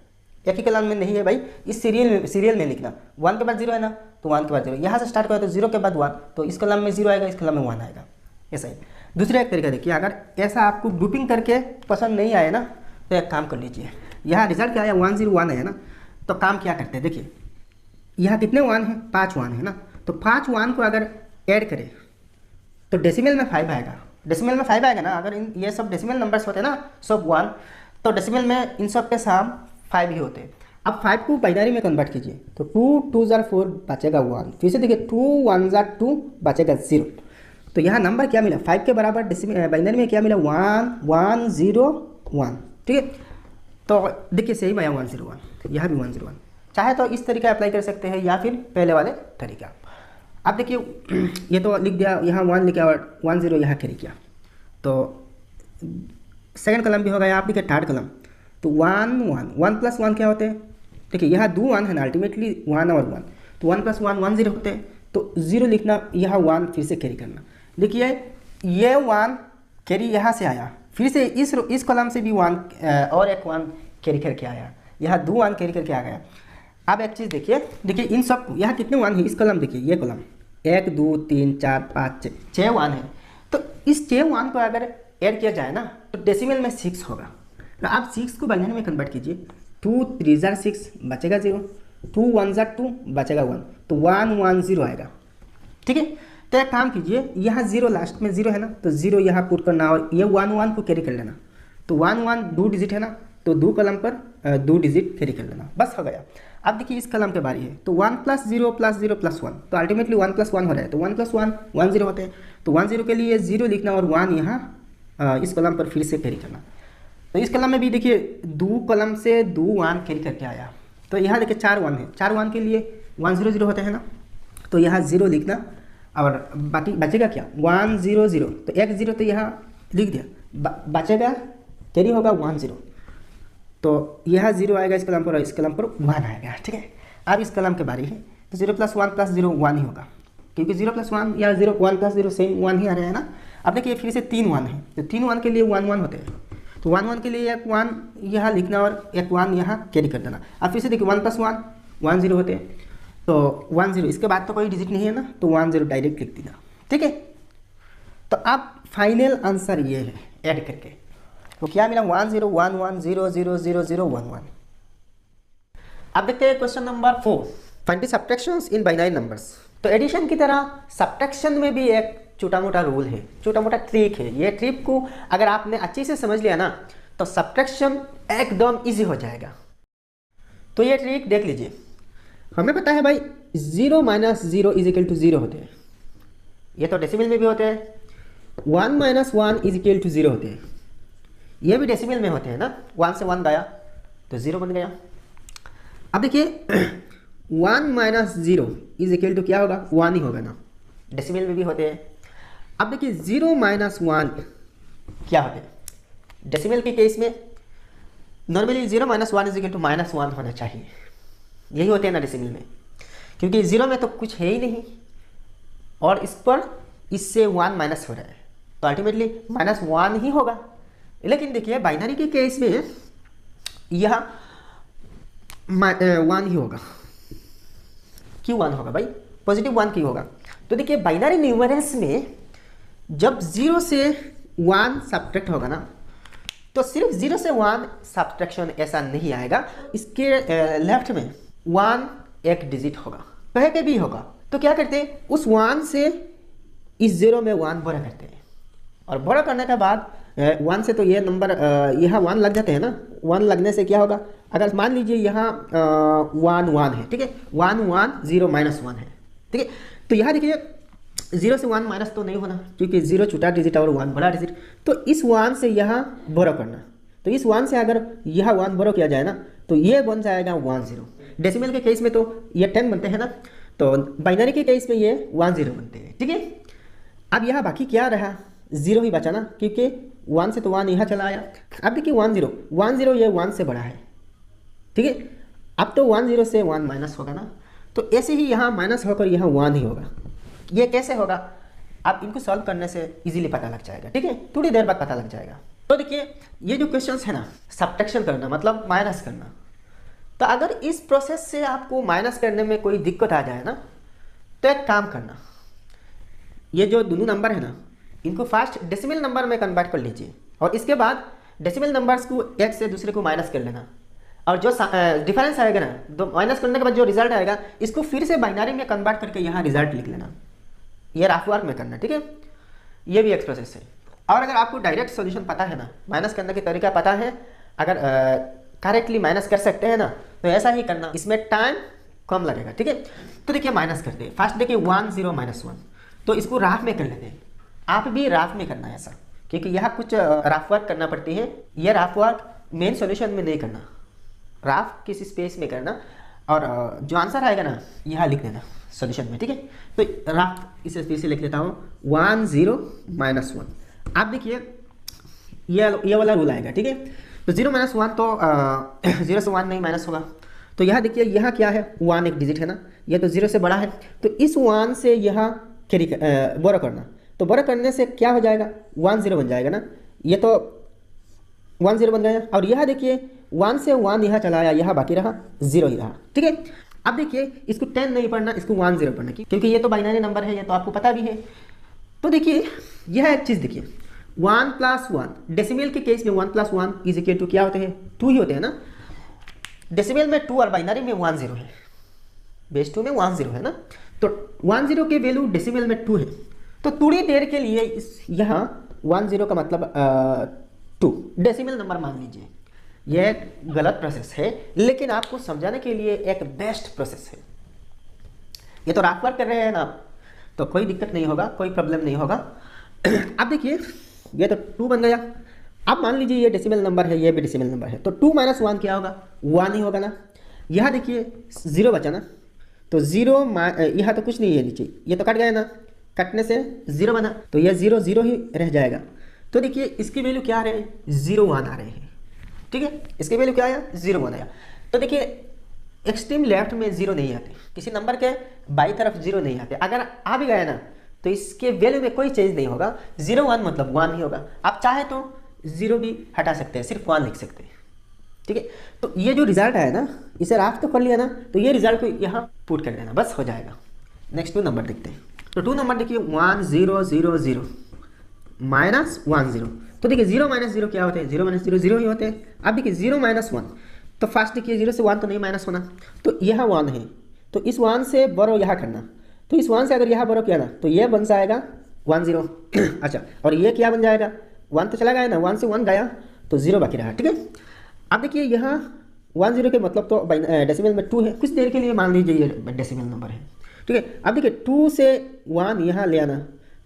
एक ही कॉलम में नहीं है भाई, इस सीरियल में लिखना। 1 के बाद 0 है ना, तो 1 के बाद 0, यहाँ से स्टार्ट करो तो 0 के बाद 1, तो इस कॉलम में 0 आएगा, इस कॉलम में 1 आएगा, ऐसा ही। दूसरा एक तरीका देखिए, अगर ऐसा आपको ग्रुपिंग करके पसंद नहीं आए ना, तो एक काम कर लीजिए, यहाँ रिजल्ट क्या आया, 1 0 1 है ना। तो काम क्या करते हैं, देखिए यहाँ कितने 1 है, 5 1 है ना। तो 5 1 को अगर ऐड करें तो डेसिमल में 5 आएगा, डेसिमल में 5 आएगा ना। अगर ये सब डेसिमल नंबर्स होते हैं ना, सब 1, तो डेसिमल में इन सब के साम 5 ही होते हैं। अब 5 को बाइनरी में कन्वर्ट कीजिए, तो 2 2 4 बचेगा 1, फिर से देखिए 2 1 2 बचेगा 0। तो यहाँ नंबर क्या मिला, 5 के बराबर बाइनरी में क्या मिला, 1 1 0 1। ठीक है, तो देखिए सही में 1 0 1, यहाँ भी 1 0 1। चाहे तो इस तरीका अप्लाई कर सकते हैं, या फिर पहले वाले तरीका। अब देखिए ये तो लिख दिया, यहाँ 1 लिखा और 1 0 यहाँ कैरी किया, तो सेकंड कलम भी होगा। यहाँ आप देखिए थर्ड कलम, तो 1 1 1 + 1 क्या होते हैं, देखिए यहाँ 2 1 है ना, अल्टीमेटली 1 और 1, तो 1 + 1 1 0 होते हैं, तो 0 लिखना, यहाँ 1 फिर से कैरी करना। देखिए ये 1 कैरी यहाँ से आया, फिर से इस कॉलम से भी 1 और एक 1 कैरी करके आया, यहाँ 2 1 कैरी करके आ गया। अब एक चीज़ देखिए इन सब यहाँ कितने 1 है, इस कॉलम देखिए, ये कॉलम 1 2 3 4 5 6 1 है। तो इस 6 1 को अगर ऐड किया जाए ना, तो डेसिमल में 6 होगा। तो आप 6 को बाइनरी में कन्वर्ट कीजिए, 2 3 6 बचेगा 0, 2 1 2 बचेगा 1, तो 1 1 0 आएगा। ठीक है, तो एक काम कीजिए, यहाँ 0 लास्ट में 0 है ना, तो 0 यहाँ पुट करना और ये 1 1 को कैरी कर लेना। तो 1 1 2 डिजिट है ना, तो 2 कलम पर 2 डिजिट कैरी कर लेना, बस हो गया। अब देखिए इस कलम के बारी है, तो 1 + 0 + 0 + 1, तो अल्टीमेटली 1 + 1 हो रहा है, तो 1 + 1 1 0 होते हैं। तो 1 0 के लिए 0 लिखना और 1 यहाँ इस कलम पर फिर से कैरी करना। तो इस कलम में भी देखिए 2 कलम से 2 1 कैरी करके आया, तो यहाँ देखिए 4 1 है, 4 1 के लिए 1 0 0 होते हैं ना, तो यहाँ 0 लिखना और बाकी बचेगा क्या, 1 0 0, तो एक 0 तो यहाँ लिख दिया, बचेगा कैरी होगा 1 0, तो यह 0 आएगा इस कलम पर और इस कलम पर 1 आएगा। ठीक है, अब इस कलम के बारी है, तो 0 + 1 + 0 1 ही होगा, क्योंकि 0 + 1 या 0 1 + 0 सेम 1 ही आ रहा है ना। अब देखिए फिर से 3 1 है, तो 3 1 के लिए 1 1 होते हैं, तो 1 1 के लिए एक 1 यहाँ लिखना और एक 1 यहाँ कैरी कर देना। अब फिर से देखिए 1 + 1 1 0 होते हैं, तो 1 0, इसके बाद तो कोई डिजिट नहीं है ना, तो 1 0 डायरेक्ट लिख देना। ठीक है, तो अब फाइनल आंसर ये है ऐड करके, तो क्या मिला, 1 0 1 1 0 0 0 0 1 1। अब देखते हैं question number 4, find the subtractions in binary numbers. तो एडिशन की तरह सब्ट्रैक्शन में भी एक छोटा मोटा रूल है, छोटा मोटा ट्रिक है। ये ट्रिक को अगर आपने अच्छे से समझ लिया ना, तो सब्ट्रैक्शन एकदम इजी हो जाएगा। तो ये ट्रिक देख लीजिए, हमें पता है भाई 0 - 0 = 0 होते हैं, ये तो डेसिमल में भी होते हैं। 1 - 1 = 0 होते हैं, ये भी डेसिमल में होते हैं ना, 1 से 1 गया तो 0 बन गया। अब देखिए 1 - 0 = क्या होगा, 1 ही होगा ना, डेसिमल में भी होते हैं। अब देखिए 0 माइनस 1 क्या होता है डेसिमल के केस में। Normally 0 minus 1 is equal to minus 1 होना चाहिए, यही होते हैं ना डेसिमल में, क्योंकि 0 में तो कुछ है ही नहीं और इस पर इससे 1 माइनस हो रहा है, तो अल्टीमेटली माइनस 1 ही होगा। लेकिन देखिए बाइनरी के केस में यह 1 ही होगा। क्यों 1 होगा भाई? पॉजिटिव 1 क्यों होगा? तो देखिए बाइनरी न्यूमरल्स में जब 0 से 1 सब्ट्रैक्ट होगा ना, तो सिर्फ 0 से 1 सब्ट्रैक्शन ऐसा नहीं आएगा, इसके लेफ्ट में 1 एक डिजिट होगा, कहीं पे भी होगा। तो क्या करते हैं, उस 1 से इस 0 में 1 बड़ा करते हैं, और बड़ा करने के बाद 1 से तो ये नंबर यहाँ 1 लग जाते हैं ना, 1 लगने से क्या होगा, अगर मान लीजिए यहाँ 1 1 है, ठीक है, 1 1 0 माइनस 1 है, ठीक है। तो यहाँ देखिए 0 से 1 माइनस तो नहीं होना, क्योंकि 0 छोटा डिजिट और 1 बड़ा डिजिट। तो इस 1 से यहाँ बोरो करना, तो इस 1 से अगर यह 1 बोरो किया जाए ना, तो ये बन जाएगा 1 0। डेसिमल के केस में तो ये 10 बनते हैं ना, तो बाइनरी के केस में ये 1 0 बनते हैं, ठीक है। अब यहाँ बाकी क्या रहा, 0 ही बचा ना, क्योंकि 1 से तो 1 यहाँ चला आया। अब देखिए 1 0 ये 1 से बड़ा है, ठीक है। अब तो 1 0 से 1 माइनस होगा ना, तो ऐसे ही यहाँ माइनस होकर यहाँ 1 ही होगा। ये कैसे होगा, आप इनको सॉल्व करने से इजीली पता लग जाएगा, ठीक है, थोड़ी देर बाद पता लग जाएगा। तो देखिए ये जो क्वेश्चंस है ना, सब्ट्रैक्शन करना मतलब माइनस करना, तो अगर इस प्रोसेस से आपको माइनस करने में कोई दिक्कत आ जाए ना, तो एक काम करना, ये जो दोनों नंबर है ना, इनको फर्स्ट डेसिमल नंबर में कन्वर्ट कर लीजिए, और इसके बाद डेसिमल नंबर्स को एक से दूसरे को माइनस कर लेना, और जो डिफरेंस आएगा ना, तो माइनस करने के बाद जो रिजल्ट आएगा, इसको फिर से बाइनरी में कन्वर्ट करके यहाँ रिजल्ट लिख लेना। ये रफ वर्क में करना, ठीक है। ये भी एक प्रोसेस है। और अगर आपको डायरेक्ट सॉल्यूशन पता है ना, माइनस करने की तरीका पता है, अगर करेक्टली माइनस कर सकते हैं ना, तो ऐसा ही करना, इसमें टाइम कम लगेगा, ठीक है। तो देखिए माइनस करते हैं, फर्स्ट देखिए 1 0 माइनस 1, तो इसको राफ में कर लेते हैं। आप भी राफ में करना है ऐसा, क्योंकि यहाँ कुछ राफ वर्क करना पड़ती है। यह राफ वर्क मेन सॉल्यूशन में नहीं करना, राफ किसी स्पेस में करना, और जो आंसर आएगा ना यहाँ लिख देना सॉल्यूशन में, ठीक है। तो राफ इसे फिर से लिख लेता हूँ, 1 0 माइनस 1। आप देखिए ये वाला रूल आएगा, ठीक है। तो 0 माइनस 1 तो 0 से 1 नहीं माइनस होगा, तो यहाँ देखिए यहाँ क्या है, 1 एक डिजिट है ना, ये तो 0 से बड़ा है, तो इस 1 से यहाँ कैरी बोरो करना, तो बोरो करने से क्या हो जाएगा, 1 0 बन जाएगा ना, ये तो 1 0 बन गया। और यहाँ देखिए 1 से 1 यहाँ चला आया, यहाँ बाकी रहा 0 ही रहा, ठीक है। अब देखिए इसको 10 नहीं पढ़ना, इसको 1 0 पढ़ना, क्योंकि ये तो बाइनरी नंबर है, ये तो आपको पता भी है। तो देखिए यह एक चीज़ देखिए, 1 प्लस 1, डेसिमल के केस में 1 प्लस 1 इज इक्वल टू क्या होते हैं, 2 ही होते हैं ना। डेसिमल में 2 और बाइनरी में 1 0 है, बेस 2 में 1 0 है ना, तो 1 0 के वैल्यू डेसिमल में 2 है। तो थोड़ी देर के लिए यहाँ 1 0 का मतलब 2 डेसिमल नंबर मान लीजिए। यह गलत प्रोसेस है, लेकिन आपको समझाने के लिए एक बेस्ट प्रोसेस है। ये तो रात वर्क कर रहे हैं ना, तो कोई दिक्कत नहीं होगा, कोई प्रॉब्लम नहीं होगा। अब देखिए ये तो 2 बन गया। अब मान लीजिए ये डेसिमल नंबर है, ये भी डेसिमल नंबर है, तो 2 माइनस 1 क्या होगा, 1 ही होगा ना। यहाँ देखिए 0 बचा ना, तो 0 यहाँ तो कुछ नहीं है नीचे, ये तो कट गया ना, कटने से 0 बना, तो यह 0 0 ही रह जाएगा। तो देखिए इसकी वैल्यू क्या आ रहे हैं, 0 1 आ रहे हैं, ठीक है। इसकी वैल्यू क्या आया, 0 1 आया। तो देखिए एक्सट्रीम लेफ्ट में 0 नहीं आते, किसी नंबर के बाई तरफ 0 नहीं आते। अगर आ भी गया ना, तो इसके वैल्यू में कोई चेंज नहीं होगा, 0 1 मतलब 1 ही होगा। आप चाहे तो 0 भी हटा सकते हैं, सिर्फ 1 लिख सकते हैं, ठीक है। तो ये जो रिजल्ट आया ना, इसे राफ तो कर लिया ना, तो ये रिजल्ट को यहाँ पुट कर देना, बस हो जाएगा। नेक्स्ट 2 नंबर देखते हैं। तो 2 नंबर देखिए 1 0 0 0 माइनस 1 0। तो देखिए 0 माइनस 0 क्या होते हैं, 0 माइनस 0 0 ही होते हैं। अब देखिए 0 माइनस 1, तो फर्स्ट देखिए 0 से 1 तो नहीं माइनस होना, तो यह 1 है, तो इस 1 से बोरो यहाँ करना, तो इस 1 से अगर यहाँ बोरो किया ना, तो यह बन जाएगा 1 0। अच्छा, और ये क्या बन जाएगा, 1 तो चला गया ना, 1 से 1 गया, तो 0 बाकी रहा, ठीक है। अब देखिए यहाँ 1 0 के मतलब तो डेसिमल में 2 है, कुछ देर के लिए मान लीजिए ये डेसिमल नंबर है, ठीक है। अब देखिए 2 से 1 यहाँ ले आना,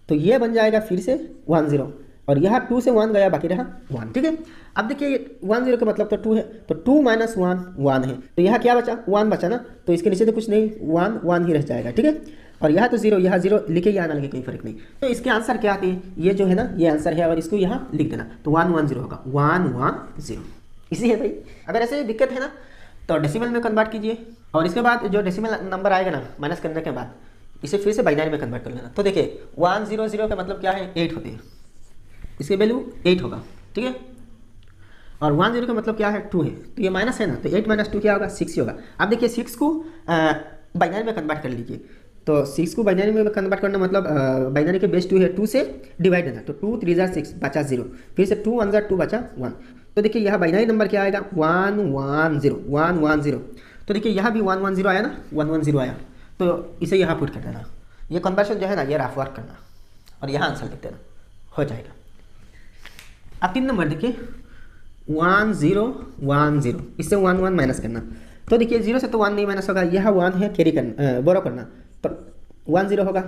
तो ये बन जाएगा फिर से 1 0, और यहाँ 2 से 1 गया, बाकी रहा 1, ठीक है। अब देखिए 1 0 का मतलब तो 2 है, तो 2 माइनस 1 1 है, तो यहाँ क्या बचा, 1 बचा ना, तो इसके नीचे तो कुछ नहीं, 1 1 ही रह जाएगा, ठीक है। और यहाँ तो जीरो, यहाँ जीरो लिखे या ना लिखे कोई फर्क नहीं। तो इसके आंसर क्या आते हैं, ये जो है ना ये आंसर है और इसको यहाँ लिख देना, तो 110 होगा, 110 इसी है भाई। अगर ऐसे दिक्कत है ना तो डेसिमल में कन्वर्ट कीजिए और इसके बाद जो डेसिमल नंबर आएगा ना माइनस करने के बाद इसे फिर से बाइनरी में कन्वर्ट कर लेना। तो देखिए 100 का मतलब क्या है, 8 होते हैं, इसके वैल्यू 8 होगा, ठीक है। और 10 का मतलब क्या है, 2 है, तो ये माइनस है ना, तो 8 - 2 क्या होगा, 6 ही होगा। अब देखिए 6 को बाइनरी में कन्वर्ट कर लीजिए, तो 6 को बाइनरी में कन्वर्ट करना मतलब बाइनरी के बेस 2 है, 2 से डिवाइड देना, तो 2 3 = 6 बचा 0, फिर से 2 1 = 2 बचा 1। तो देखिए यहाँ बाइनरी नंबर क्या आएगा, 110। तो देखिए यहाँ भी 110 आया ना, 110 आया, तो इसे यहाँ पुट कर देना। ये कन्वर्शन जो है ना ये रफ वर्क करना और यहाँ आंसर लिख देना, हो जाएगा। अब 3 नंबर देखिए 1010, इससे 11 माइनस करना। तो देखिए 0 से तो 1 नहीं माइनस होगा, यह 1 है, कैरी करना बोरो करना, तो 10 होगा,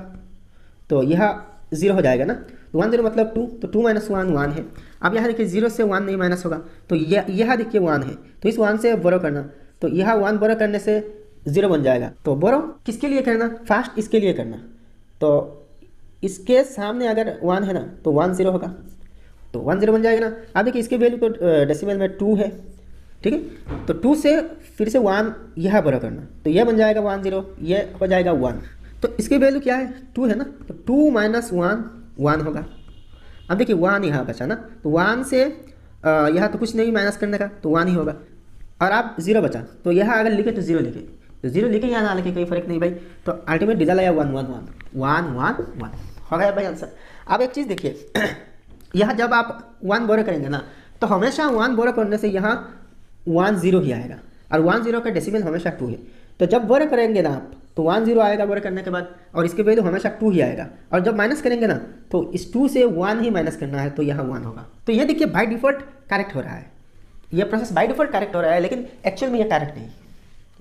तो यह 0 हो जाएगा ना, तो 10 मतलब 2, तो 2 - 1 1 है। अब यहाँ देखिए 0 से 1 नहीं माइनस होगा, तो यह देखिए 1 है, तो इस 1 से बोरो करना, तो यह 1 बोरो करने से 0 बन जाएगा। तो बोरो किसके लिए करना, फर्स्ट इसके लिए करना, तो इसके सामने अगर 1 है ना तो 10 होगा, तो 10 बन जाएगा ना। अब देखिए इसके वैल्यू तो डेसिमल में 2 है, ठीक है, तो 2 से फिर से 1 यह बोरो करना, तो यह बन जाएगा 10, यह हो जाएगा 1, तो इसकी वैल्यू क्या है, 2 है ना, तो 2 - 1 1 होगा। अब देखिए 1 यहाँ बचा ना, तो 1 से यहाँ तो कुछ नहीं माइनस करने का, तो 1 ही होगा। और अब 0 बचा, तो यहाँ अगर लिखे तो 0 लिखे, तो 0 लिखे या ना लिखे कोई फर्क नहीं भाई, तो अल्टीमेट रिजल्ट आया 111 हो गया भाई आंसर। अब एक चीज़ देखिए यहाँ जब आप 1 बोरो करेंगे ना तो हमेशा 1 बोरो करने से यहाँ 10 ही आएगा, और 10 का डेसिमल हमेशा 2 है, तो जब बोरो करेंगे ना आप तो 10 आएगा बोरो करने के बाद, और इसके वैल्यू हमेशा 2 ही आएगा, और जब माइनस करेंगे ना तो इस 2 से 1 ही माइनस करना है, तो यहाँ 1 होगा। तो ये देखिए बाय डिफ़ॉल्ट करेक्ट हो रहा है, ये प्रोसेस बाय डिफ़ॉल्ट करेक्ट हो रहा है, लेकिन एक्चुअल में ये करेक्ट नहीं,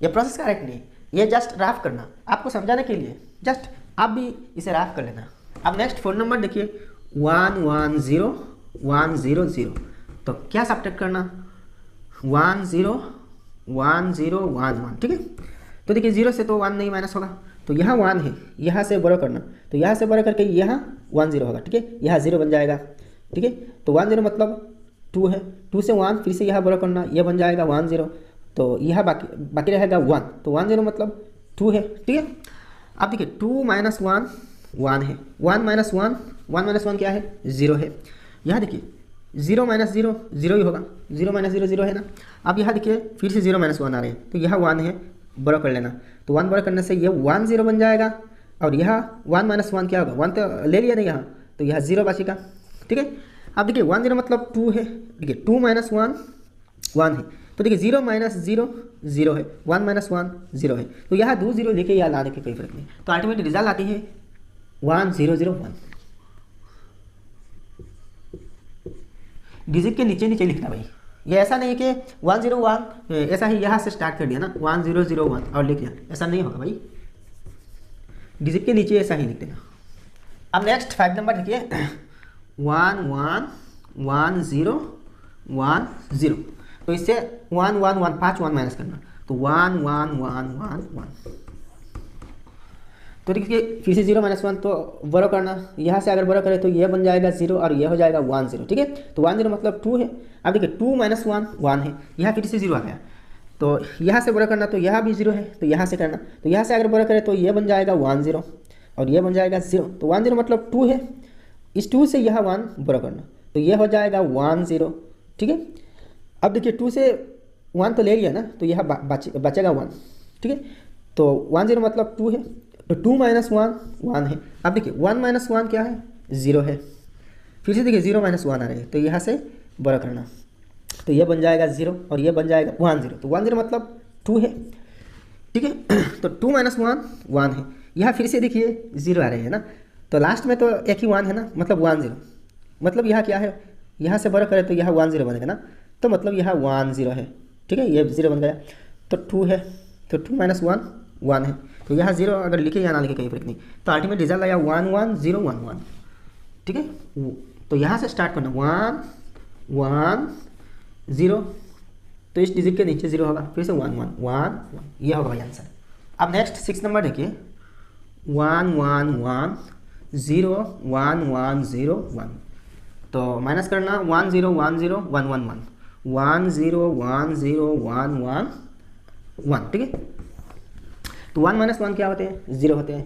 ये प्रोसेस करेक्ट नहीं, ये जस्ट राफ करना आपको समझाने के लिए, जस्ट आप भी इसे राफ कर लेना। अब नेक्स्ट 4 नंबर देखिए 110 100, तो क्या सब्ट्रैक्ट करना, 10 10 1 1, ठीक है। तो देखिए 0 से तो 1 नहीं माइनस होगा, तो यहाँ 1 है, यहाँ से बोरो करना, तो यहाँ से बोरो करके यहाँ 10 होगा, ठीक है, यहाँ 0 बन जाएगा, ठीक है। तो 10 मतलब 2 है, 2 से 1 फिर से यहाँ बोरो करना, यह बन जाएगा 10, तो यह बाकी रहेगा 1, तो 10 मतलब 2 है, ठीक है। अब देखिए 2 - 1 1 है, 1 - 1 क्या है, 0 है। यहाँ देखिए 0 - 0 0 ही होगा, 0 - 0 0 है ना। अब यहाँ देखिए फिर से 0 - 1 आ रहे हैं, तो यहाँ 1 है, बोरो कर लेना, तो 1 बोरो करने से ये 10 बन जाएगा, और यहाँ 1 - 1 क्या होगा, 1 तो ले लिया ना यहाँ, तो यहाँ 0 बचेगा, ठीक है। अब देखिए 10 मतलब 2 है, देखिए 2 - 1 1 है, तो देखिए 0 - 0 0 है, 1 - 1 0 है, तो यहाँ 2 0 लिखे या लाने के कोई फर्क नहीं, तो अल्टीमेट रिजल्ट आती है 1001। डिजिट के नीचे नीचे लिखना भाई, ये ऐसा नहीं कि 101 ऐसा ही यहाँ से स्टार्ट कर दिया ना 1001 और लिख दिया, ऐसा नहीं होगा भाई, डिजिट के नीचे ऐसा ही लिख देना। अब नेक्स्ट 5 नंबर देखिए 111010, तो इससे 1 1 1 5 1 माइनस करना, तो 1 1 1 1 1, तो देखिए फिर से 0 - 1 तो बोरो करना, यहाँ से अगर बोरो करें तो ये बन जाएगा 0 और ये हो जाएगा 10, ठीक है। तो 10 मतलब 2 है। अब देखिए 2 - 1 1 है, यहाँ फिर से 0 आ गया, तो यहाँ से बोरो करना, तो यहाँ भी 0 है, तो यहाँ से करना, तो यहाँ से अगर बोरो करें तो ये बन जाएगा 10 और ये बन जाएगा 0, तो 10 मतलब 2 है, इस 2 से यहाँ 1 बोरो करना, तो ये हो जाएगा 10, ठीक है। अब देखिए 2 से 1 तो ले लिया ना, तो यह बचेगा 1, ठीक है। तो 10 मतलब 2 है, तो 2 - 1 1 है। अब देखिए 1 - 1 क्या है, 0 है, फिर से देखिए 0 - 1 आ रहे हैं, तो यहाँ से बोरो करना, तो ये बन जाएगा 0 और ये बन जाएगा 10, तो 10 मतलब 2 है, ठीक है। तो 2 - 1 1 है, यहाँ फिर से देखिए 0 आ रहे हैं ना, तो लास्ट में तो एक ही 1 है ना, मतलब 10, मतलब यहाँ क्या है, यहाँ से बोरो करें तो यहाँ 10 बनेगा ना, तो मतलब यहाँ 10 है, ठीक है, ये 0 बन गया, तो 2 है, तो 2 - 1 1 है, तो यहाँ 0 अगर लिखे या ना लिखे कहीं फर्क नहीं, तो अल्टीमेट रिजल्ट आया 11011, ठीक है। तो यहाँ से स्टार्ट करना 1 1 0, तो इस डिजिट के नीचे 0 होगा, फिर से 1 1 1 1, ये होगा भाई आंसर। अब नेक्स्ट 6 नंबर देखिए 1 1 1 0 1 1 0 1। तो माइनस करना 1 0 1 0 1 1 1 1 0 1 0 1 1 1, ठीक है। तो 1 माइनस 1 क्या होते हैं? 0 होते हैं।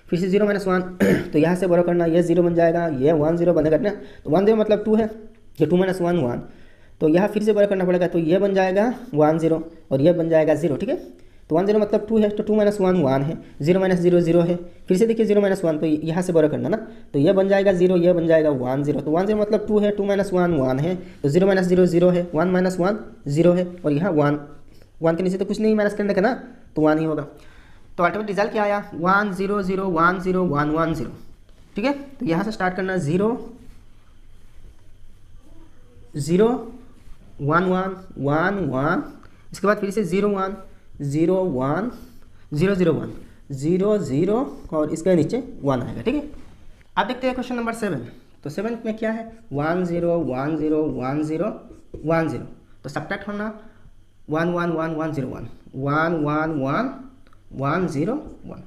फिर से 0 माइनस 1 तो यहाँ से बोरो करना, ये 0 बन जाएगा, ये 1 0 बनेगा ना। तो 1 0 मतलब 2 है, जो 2 माइनस 1 1, तो यहाँ फिर से बोरो करना पड़ेगा, तो ये बन जाएगा 1 0 और ये बन जाएगा 0, ठीक है। तो 1 0 मतलब 2 है, तो 2 माइनस 1 1 है, 0 माइनस 0 0 है। फिर से देखिए 0 माइनस 1, तो यहाँ से बोरो करना ना, तो ये बन जाएगा 0, ये बन जाएगा 1 0। तो 1 0 मतलब 2 है, 2 माइनस 1 1 है, तो 0 माइनस 0 0 है, 1 माइनस 1 0 है, और यहाँ 1 के नीचे तो कुछ नहीं माइनस करने का ना, तो 1 ही होगा। तो अल्टीमेट रिजल्ट क्या आया? 1 0 0 1 0 1 1 0, ठीक है। तो यहाँ से स्टार्ट करना 0 0 1 1 1 1, इसके बाद फिर से 0 1 0 1 0 0 1 0 0 और इसके नीचे 1 आएगा, ठीक है। अब देखते हैं क्वेश्चन नंबर 7। तो 7 में क्या है? 1 0 1 0 1 0 1 0। तो सब्ट्रैक्ट होना 1 1 1 1 0 1 1 1 1 1 0 1,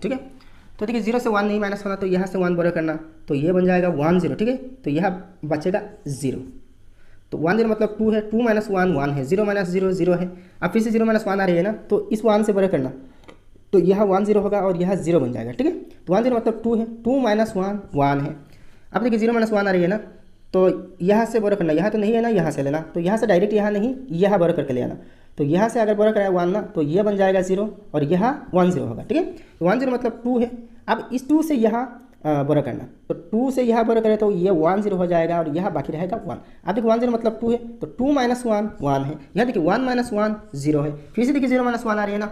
ठीक है। तो देखिए 0 से 1 नहीं माइनस होना, तो यहाँ से 1 बोरो करना, तो ये बन जाएगा 1 0, ठीक है। तो यहाँ बचेगा 0। तो 1 0 मतलब 2 है, 2 माइनस 1 1 है, 0 माइनस 0 0 है। अब फिर से 0 माइनस 1 आ रही है ना, तो इस 1 से बोरो करना, तो यह 1 0 होगा और यह 0 बन जाएगा, ठीक है। तो 1 0 मतलब 2 है, 2 माइनस 1 1 है। अब देखिए 0 माइनस 1 आ रही है ना, तो यहाँ से बोरो करना, यहाँ तो नहीं है ना, यहाँ से लेना, तो यहाँ से डायरेक्ट यहाँ नहीं, यहाँ बोरो करके ले आना। तो यहाँ से अगर बोरो कराया 1 ना, तो ये बन जाएगा 0 और यहाँ 1 0 होगा, ठीक है। तो 1 0 मतलब 2 है। अब इस 2 से यहाँ बोरो करना, तो 2 से यहाँ बोरो करें तो ये 1 0 हो जाएगा और यहाँ बाकी रहेगा 1। अब देखिए 1 0 मतलब 2 है, तो 2 माइनस 1 1 है, यहाँ देखिए 1 माइनस 1 0 है। फिर से देखिए 0 माइनस 1 आ रही है ना,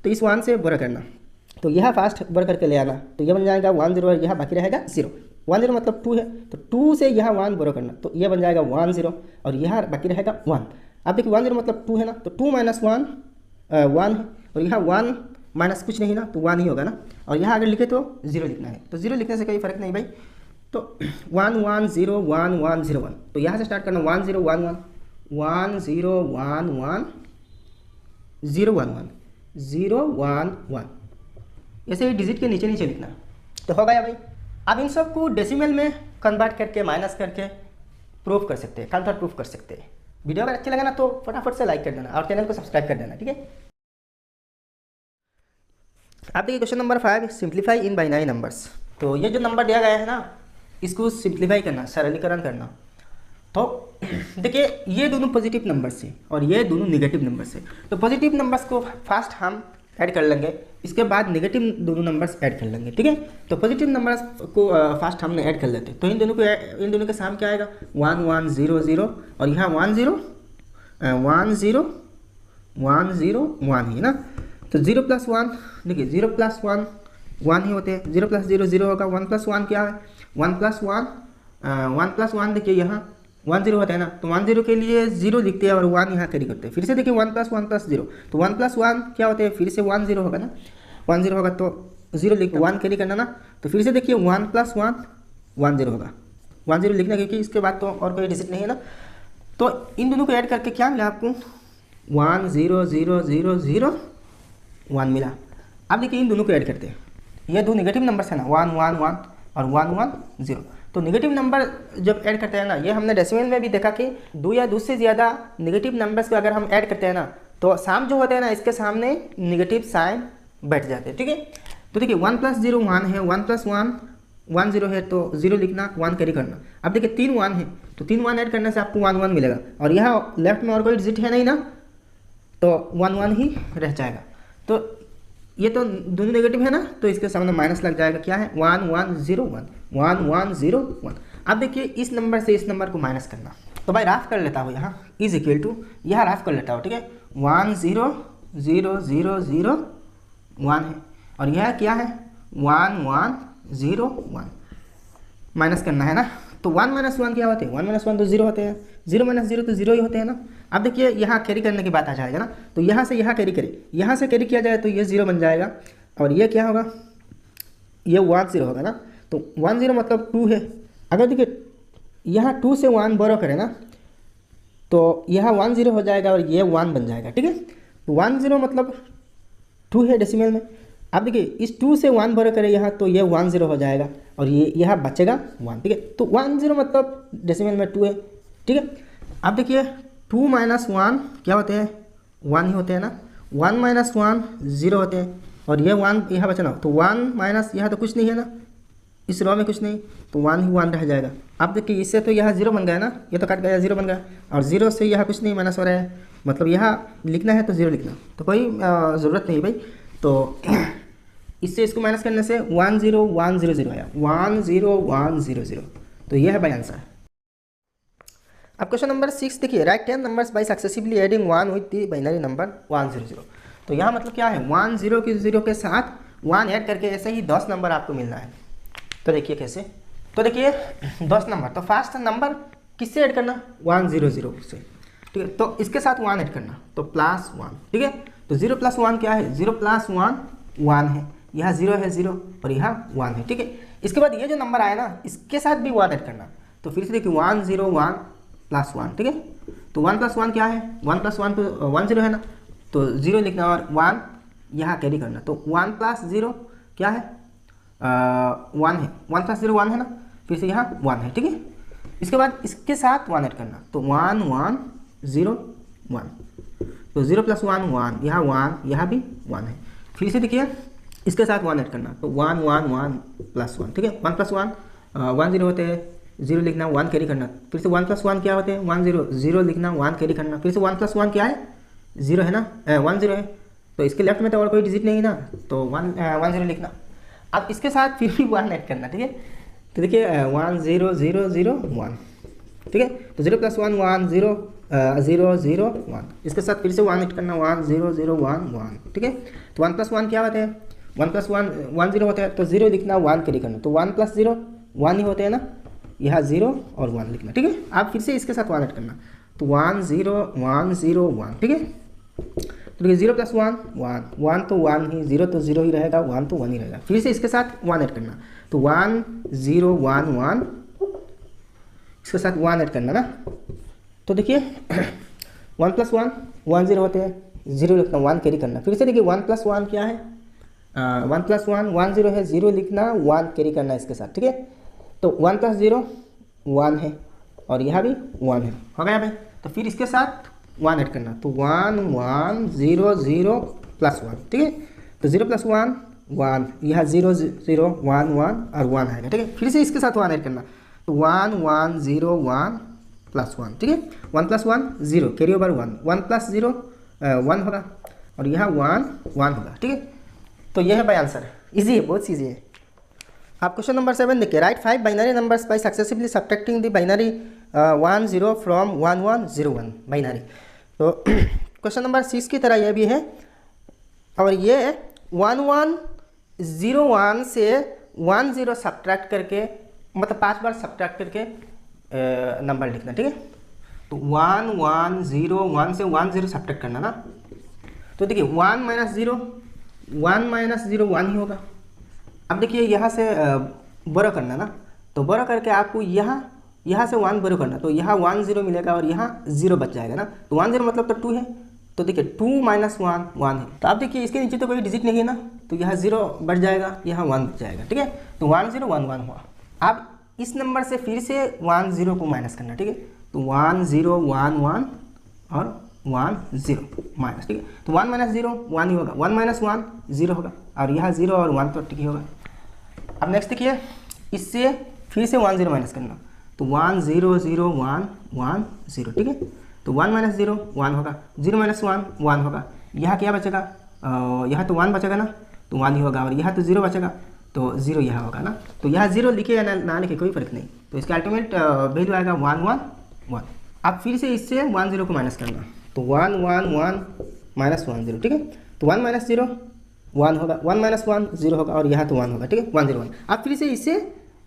तो इस 1 से बोरो करना, तो यह फास्ट बोरो करके ले आना, तो यह बन जाएगा 1 0 और यहाँ बाकी रहेगा 0। 1 0 मतलब 2 है, तो 2 से यहाँ 1 बोरो करना, तो यह बन जाएगा 1 0 और यहाँ बाकी रहेगा 1। अब देखिए 1 0 मतलब 2 है ना, तो 2 माइनस 1 1 है, और यहाँ 1 माइनस कुछ नहीं ना, तो 1 ही होगा ना। और यहाँ अगर लिखे तो 0 लिखना है, तो 0 लिखने से कोई फर्क नहीं भाई। तो 1 1 0 1 1 0 1, तो यहाँ से स्टार्ट करना 1 0 1 1 1 0 1 1 0 1 1 0 1 1, ऐसे ही डिजिट के नीचे नीचे लिखना, तो हो गया भाई। अब इन सब को डेसिमल में कन्वर्ट करके माइनस करके प्रूफ कर सकते हैं, काउंटर प्रूफ कर सकते हैं। वीडियो अगर अच्छा लगा ना तो फटाफट से लाइक कर देना और चैनल को सब्सक्राइब कर देना, ठीक है। अब देखिए question number 5, simplify in binary numbers. तो ये जो नंबर दिया गया है ना, इसको सिंप्लीफाई करना, सरलीकरण करना। तो देखिए ये दोनों पॉजिटिव नंबर्स हैं और ये दोनों नेगेटिव नंबर्स हैं। तो पॉजिटिव नंबर्स को फास्ट हम ऐड कर लेंगे, इसके बाद नेगेटिव दोनों नंबर्स ऐड कर लेंगे, ठीक है। तो पॉजिटिव नंबर्स को फास्ट हमने ऐड कर लेते हैं। तो इन दोनों के साम क्या आएगा? 1 1 0 0 और यहाँ 1 0 1 0 1 0 1 है ना। तो 0 प्लस 1, देखिए 0 प्लस 1 1 ही होते हैं, 0 प्लस 0 0 होगा। 1 प्लस 1 क्या है? 1 प्लस 1 देखिए यहाँ 1 0 होता है ना, तो 1 0 के लिए 0 लिखते हैं और 1 यहाँ कैरी करते हैं। फिर से देखिए 1 प्लस 0, तो 1 प्लस 1 क्या होते हैं? फिर से 1 0 होगा ना, 1 0 होगा तो 0 लिख 1 कैरी करना ना। तो फिर से देखिए 1 प्लस 1 0 होगा, 1 0 लिखना, क्योंकि इसके बाद तो और कोई डिजिट नहीं है ना। तो इन दोनों को ऐड करके क्या मिला आपको? 1 0 0 0 0 1 मिला। अब देखिए इन दोनों को ऐड करते हैं, ये दो नेगेटिव नंबर्स है ना, 1 1 1 और 1 1 0। तो नेगेटिव नंबर जब ऐड करते हैं ना, ये हमने डेसिमल में भी देखा कि 2 या 2 से ज़्यादा नेगेटिव नंबर्स को अगर हम ऐड करते हैं ना, तो साम जो होते हैं ना, इसके सामने नेगेटिव साइन बैठ जाते हैं, ठीक है। तो देखिए 1 प्लस 0 1 है, 1 प्लस 1 0 है, तो 0 लिखना, 1 कैरी करना। अब देखिए 3 1 है, तो 3 1 ऐड करने से आपको 1 1 मिलेगा, और यहाँ लेफ्ट में और कोई डिजिट है नहीं ना, तो 1 1 ही रह जाएगा। तो ये तो दोनों नेगेटिव है ना, तो इसके सामने माइनस लग जाएगा, क्या है? 1 1 0 1 1 1 0 1। अब देखिए इस नंबर से इस नंबर को माइनस करना, तो भाई राफ कर लेता हूँ, यहाँ इज इक्वल टू, यहाँ राफ कर लेता हूँ, ठीक है। 1 0 0 0 0 1 है, और यह क्या है? 1 1 0 1, माइनस करना है ना। तो 1 माइनस 1 क्या होते हैं? 1 माइनस 1 तो 0 होते हैं, 0 माइनस 0 तो 0 ही होते हैं ना। अब देखिए यहाँ कैरी करने की बात आ जाएगा ना, तो यहाँ से यहाँ कैरी करें, यहाँ से कैरी किया जाए तो ये 0 बन जाएगा, और ये क्या होगा? ये 1 0 होगा ना। तो 1 0 मतलब 2 है। अगर देखिए यहाँ 2 से 1 बोरो करें ना, तो यहाँ 1 0 हो जाएगा और ये 1 बन जाएगा, ठीक है। तो 1 0 मतलब 2 है डेसिमल में, अब देखिए इस 2 से 1 बड़े करें यहाँ तो ये 1 0 हो जाएगा और ये यहाँ बचेगा 1, ठीक है। तो 1 0 मतलब डेसिमल में 2 है, ठीक है। अब देखिए 2 - 1 क्या होते हैं, 1 ही होते हैं ना। 1 - 1 0 होते हैं और ये 1 यहाँ बचा ना, तो 1 माइनस यहाँ तो कुछ नहीं है ना, इस रो में कुछ नहीं, तो 1 ही 1 रह जाएगा। अब देखिए इससे तो यहाँ 0 बन गया ना, ये तो कट गया 0 बन गया और 0 से यहाँ कुछ नहीं माइनस हो रहा है, मतलब यहाँ लिखना है तो 0 लिखना, तो कोई ज़रूरत नहीं भाई। तो इससे इसको माइनस करने से 1 0 1 0 0 आया, 1 0 1 0 0, तो ये है भाई आंसर। अब क्वेश्चन नंबर 6 देखिए, right 10 numbers by successively adding 1 with the binary number 1 0 0। तो यहाँ मतलब क्या है, 1 0 के 0 के साथ 1 ऐड करके ऐसे ही 10 नंबर आपको मिलना है। तो देखिए कैसे, तो देखिए 10 नंबर, तो फर्स्ट नंबर किससे ऐड करना, 1 0 0 से, ठीक है। तो इसके साथ 1 ऐड करना, तो +1, ठीक है। तो 0 + 1 क्या है, 0 + 1 1 है, यहाँ 0 है 0 और यहाँ 1 है, ठीक है। इसके बाद ये जो नंबर आया ना इसके साथ भी 1 ऐड करना, तो फिर से देखिए 1 0 1 + 1, ठीक है। तो 1 + 1 क्या है, 1 + 1 तो 1 0 है ना, तो 0 लिखना और 1 यहाँ कैरी करना, तो 1 + 0 क्या है, 1 है, 1 + 0 1 है ना, फिर से यहाँ 1 है, ठीक है। इसके बाद इसके साथ 1 ऐड करना, तो 1 1 0 1, तो 0 + 1 1, यहाँ 1 यहाँ भी 1 है। फिर से देखिए इसके साथ 1 ऐड करना, तो 1 1 1 + 1, ठीक है। 1 + 1 1 0 होते हैं, 0 लिखना 1 कैरी करना, फिर से 1 + 1 क्या होते हैं, 1 0 0 लिखना 1 कैरी करना, फिर से 1 + 1 क्या है, 0 है ना, 1 0 है, तो इसके लेफ्ट में तो और कोई डिजिट नहीं है ना, तो 1 0 लिखना। अब इसके साथ फिर भी 1 ऐड करना, ठीक है। तो देखिए 1 0 0 0 1, ठीक है। तो 0 + 1 1 0 0 0 1, इसके साथ फिर से 1 ऐड करना, 1 0 0 1 1, ठीक है। तो 1 + 1 क्या होते हैं, 1 + 1 1 0 होता है, तो 0 लिखना 1 कैरी करना, तो 1 + 0 1 ही होते हैं ना, यहाँ 0 और 1 लिखना, ठीक है। आप फिर से इसके साथ 1 ऐड करना, तो 1 0 1 0 1, ठीक है। तो देखिए 0 + 1 1 1 तो 1 ही, 0 तो 0 ही रहेगा, 1 तो 1 ही रहेगा, फिर से इसके साथ 1 ऐड करना, तो 1 0 1 1, इसके साथ 1 ऐड करना ना, तो देखिए 1 + 1 1 0 होते हैं, 0 लिखना 1 कैरी करना, फिर से देखिए 1 + 1 क्या है, 1 + 1 1 0 है, 0 लिखना 1 कैरी करना इसके साथ, ठीक है। तो 1 + 0 1 है और यहाँ भी 1 है, हो गया भाई। तो फिर इसके साथ 1 ऐड करना, तो 1 1 0 0 + 1, ठीक है। तो 0 + 1 1, यहाँ 0 0 1 1 और 1 आएगा, ठीक है। फिर से इसके साथ 1 ऐड करना, तो 1 1 0 1 + 1, ठीक है। 1 + 1 0 कैरी ओवर 1, 1 + 0 1 होगा और यहाँ 1 1 होगा, ठीक है। तो यह है भाई आंसर, इजी है, बहुत ईजी है। आप क्वेश्चन नंबर 7 देखिए, right 5 binary numbers by successively subtracting the binary 1 0 from 1 1 0 1 binary. तो क्वेश्चन नंबर 6 की तरह यह भी है और ये 1 1 0 1 से 1 0 सब्ट्रैक्ट करके, मतलब 5 बार सब्ट्रैक्ट करके नंबर लिखना, ठीक है। तो 1 1 0 1 से 1 0 सब्ट्रैक्ट करना ना, तो देखिए 1 - 0 1 - 0 1 ही होगा। अब देखिए यहाँ से बड़ा करना ना, तो बड़ा करके आपको यहाँ से 1 बड़ा करना, तो यहाँ 1 0 मिलेगा और यहाँ 0 बच जाएगा ना, तो 1 0 मतलब तो 2 है, तो देखिए 2 - 1 1 है। तो आप देखिए इसके नीचे तो कोई डिजिट नहीं है ना, तो यहाँ 0 बढ़ जाएगा, यहाँ 1 बच जाएगा, ठीक है। तो 1 0 1 1 हुआ। अब इस नंबर से फिर से 1 0 को माइनस करना, ठीक है। तो 1 0 1 1 और 1 0 माइनस, ठीक है। तो 1 - 0 1 ही होगा, 1 - 1 0 होगा और यहाँ 0 और 1 तो ठीक ही होगा। अब नेक्स्ट देखिए, इससे फिर से 1 0 माइनस करना, तो 1 0 0 1 1 0, ठीक है। तो 1 - 0 1 होगा, 0 - 1 1 होगा, यहाँ क्या बचेगा, यहाँ तो 1 बचेगा ना, तो 1 ही होगा और यहाँ तो 0 बचेगा, तो 0 यहाँ होगा ना। तो यहाँ 0 लिखे या ना लिखे कोई फर्क नहीं, तो इसका अल्टीमेट वैल्यू आएगा 1 1 1। अब फिर से इससे 1 0 को माइनस करना, तो 1 1 1 - 1 0, ठीक है। तो 1 - 0 1 होगा, 1 - 1 0 होगा और यहाँ तो 1 होगा, ठीक है, 1 0 1। अब फिर से इससे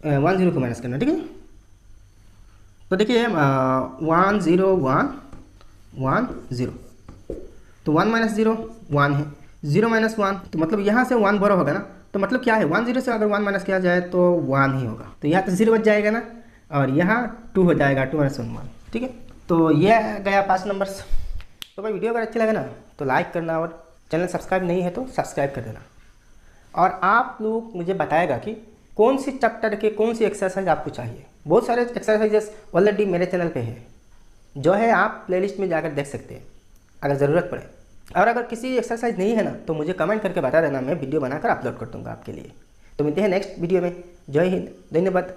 1 0 को माइनस करना, ठीक है। तो देखिए 1 0 1 1 0, तो 1 - 0 1 है, 0 - 1, तो मतलब यहाँ से 1 बड़ा होगा ना, तो मतलब क्या है 1 0 से अगर 1 माइनस किया जाए तो 1 ही होगा, तो यहाँ तो 0 बच जाएगा ना और यहाँ 2 हो जाएगा, 2 - 1 1, ठीक है। तो ये गया 5 नंबर्स। तो भाई वीडियो अगर अच्छी लगे ना तो लाइक करना और चैनल सब्सक्राइब नहीं है तो सब्सक्राइब कर देना। और आप लोग मुझे बताएगा कि कौन सी चैप्टर के कौन सी एक्सरसाइज आपको चाहिए। बहुत सारे एक्सरसाइजेस ऑलरेडी मेरे चैनल पे है, जो है आप प्लेलिस्ट में जाकर देख सकते हैं अगर ज़रूरत पड़े। और अगर किसी एक्सरसाइज नहीं है ना तो मुझे कमेंट करके बता देना, मैं वीडियो बनाकर अपलोड कर दूँगा आपके लिए। तो मिलते हैं नेक्स्ट वीडियो में। जय हिंद, धन्यवाद।